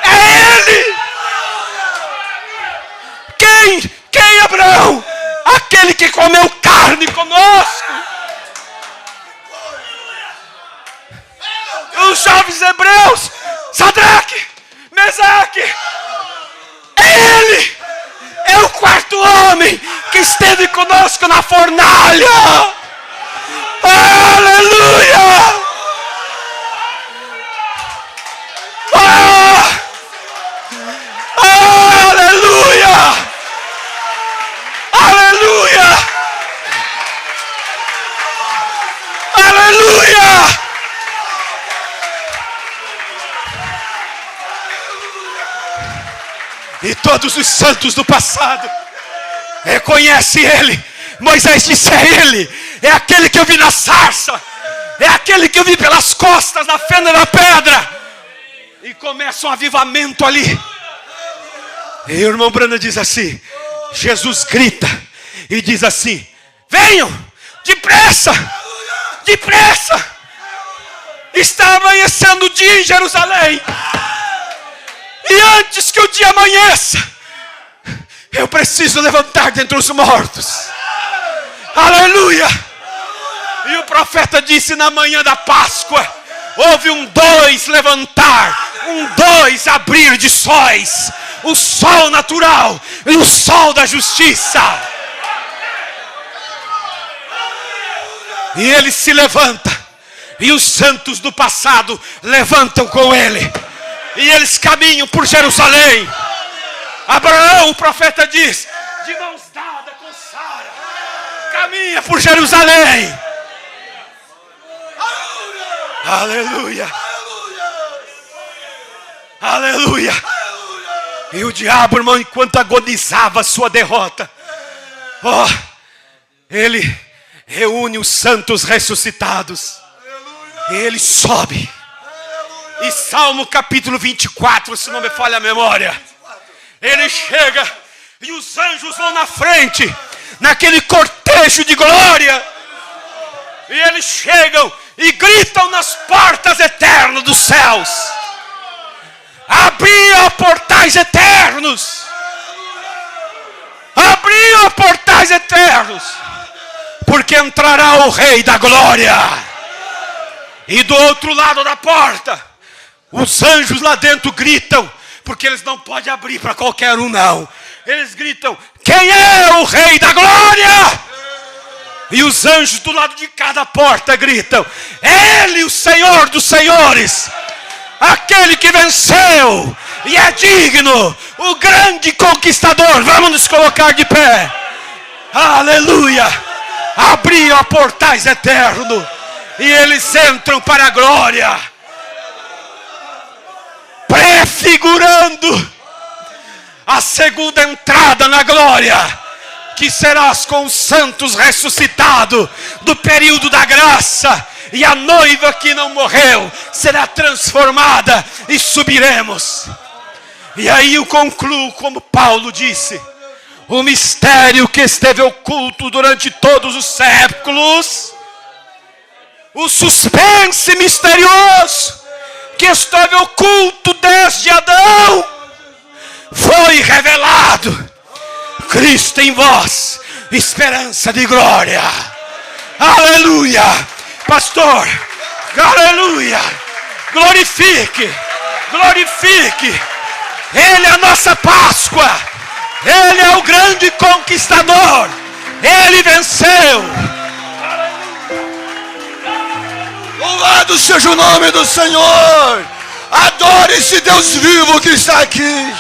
É ele! Quem, Abraão? Aquele que comeu carne conosco. Os jovens hebreus, Sadraque, Mesaque, é ele! É o quarto homem que esteve conosco na fornalha. Aleluia! Aleluia! Aleluia! Aleluia! E todos os santos do passado reconhecem ele. Moisés disse: é ele, é aquele que eu vi na sarça, é aquele que eu vi pelas costas na fenda da pedra. E começa um avivamento ali. E o irmão Branham diz assim: Jesus grita e diz assim: venham, depressa, depressa. Está amanhecendo o dia em Jerusalém. E antes que o dia amanheça, eu preciso levantar dentre os mortos. Aleluia! E o profeta disse: na manhã da Páscoa houve um 2 levantar, um 2 abrir de sóis, o sol natural e o sol da justiça. E ele se levanta, e os santos do passado levantam com ele, e eles caminham por Jerusalém. Abraão, o profeta diz, de mãos dadas com Sara, caminha por Jerusalém. Aleluia! Aleluia! E o diabo, irmão, enquanto agonizava a sua derrota, ele reúne os santos ressuscitados. E ele sobe. E Salmo capítulo 24, se não me falha a memória, ele chega e os anjos vão na frente, naquele cortejo de glória. E eles chegam e gritam nas portas eternas dos céus: abriam portais eternos, abriam portais eternos, porque entrará o Rei da Glória. E do outro lado da porta, os anjos lá dentro gritam, porque eles não podem abrir para qualquer um, não. Eles gritam: quem é o Rei da Glória? E os anjos do lado de cada porta gritam: é Ele, o Senhor dos Senhores, aquele que venceu e é digno, o grande conquistador. Vamos nos colocar de pé. Aleluia, abriu a portais eternos e eles entram para a glória, prefigurando a segunda entrada na glória, que serás com os santos ressuscitado do período da graça, e a noiva que não morreu será transformada e subiremos. E aí eu concluo como Paulo disse: o mistério que esteve oculto durante todos os séculos, o suspense misterioso que esteve oculto desde Adão, foi revelado. Cristo em vós, esperança de glória. Aleluia. Pastor, aleluia. Glorifique, glorifique. Ele é a nossa Páscoa. Ele é o grande conquistador. Ele venceu. Louvado seja o nome do Senhor. Adore esse Deus vivo que está aqui.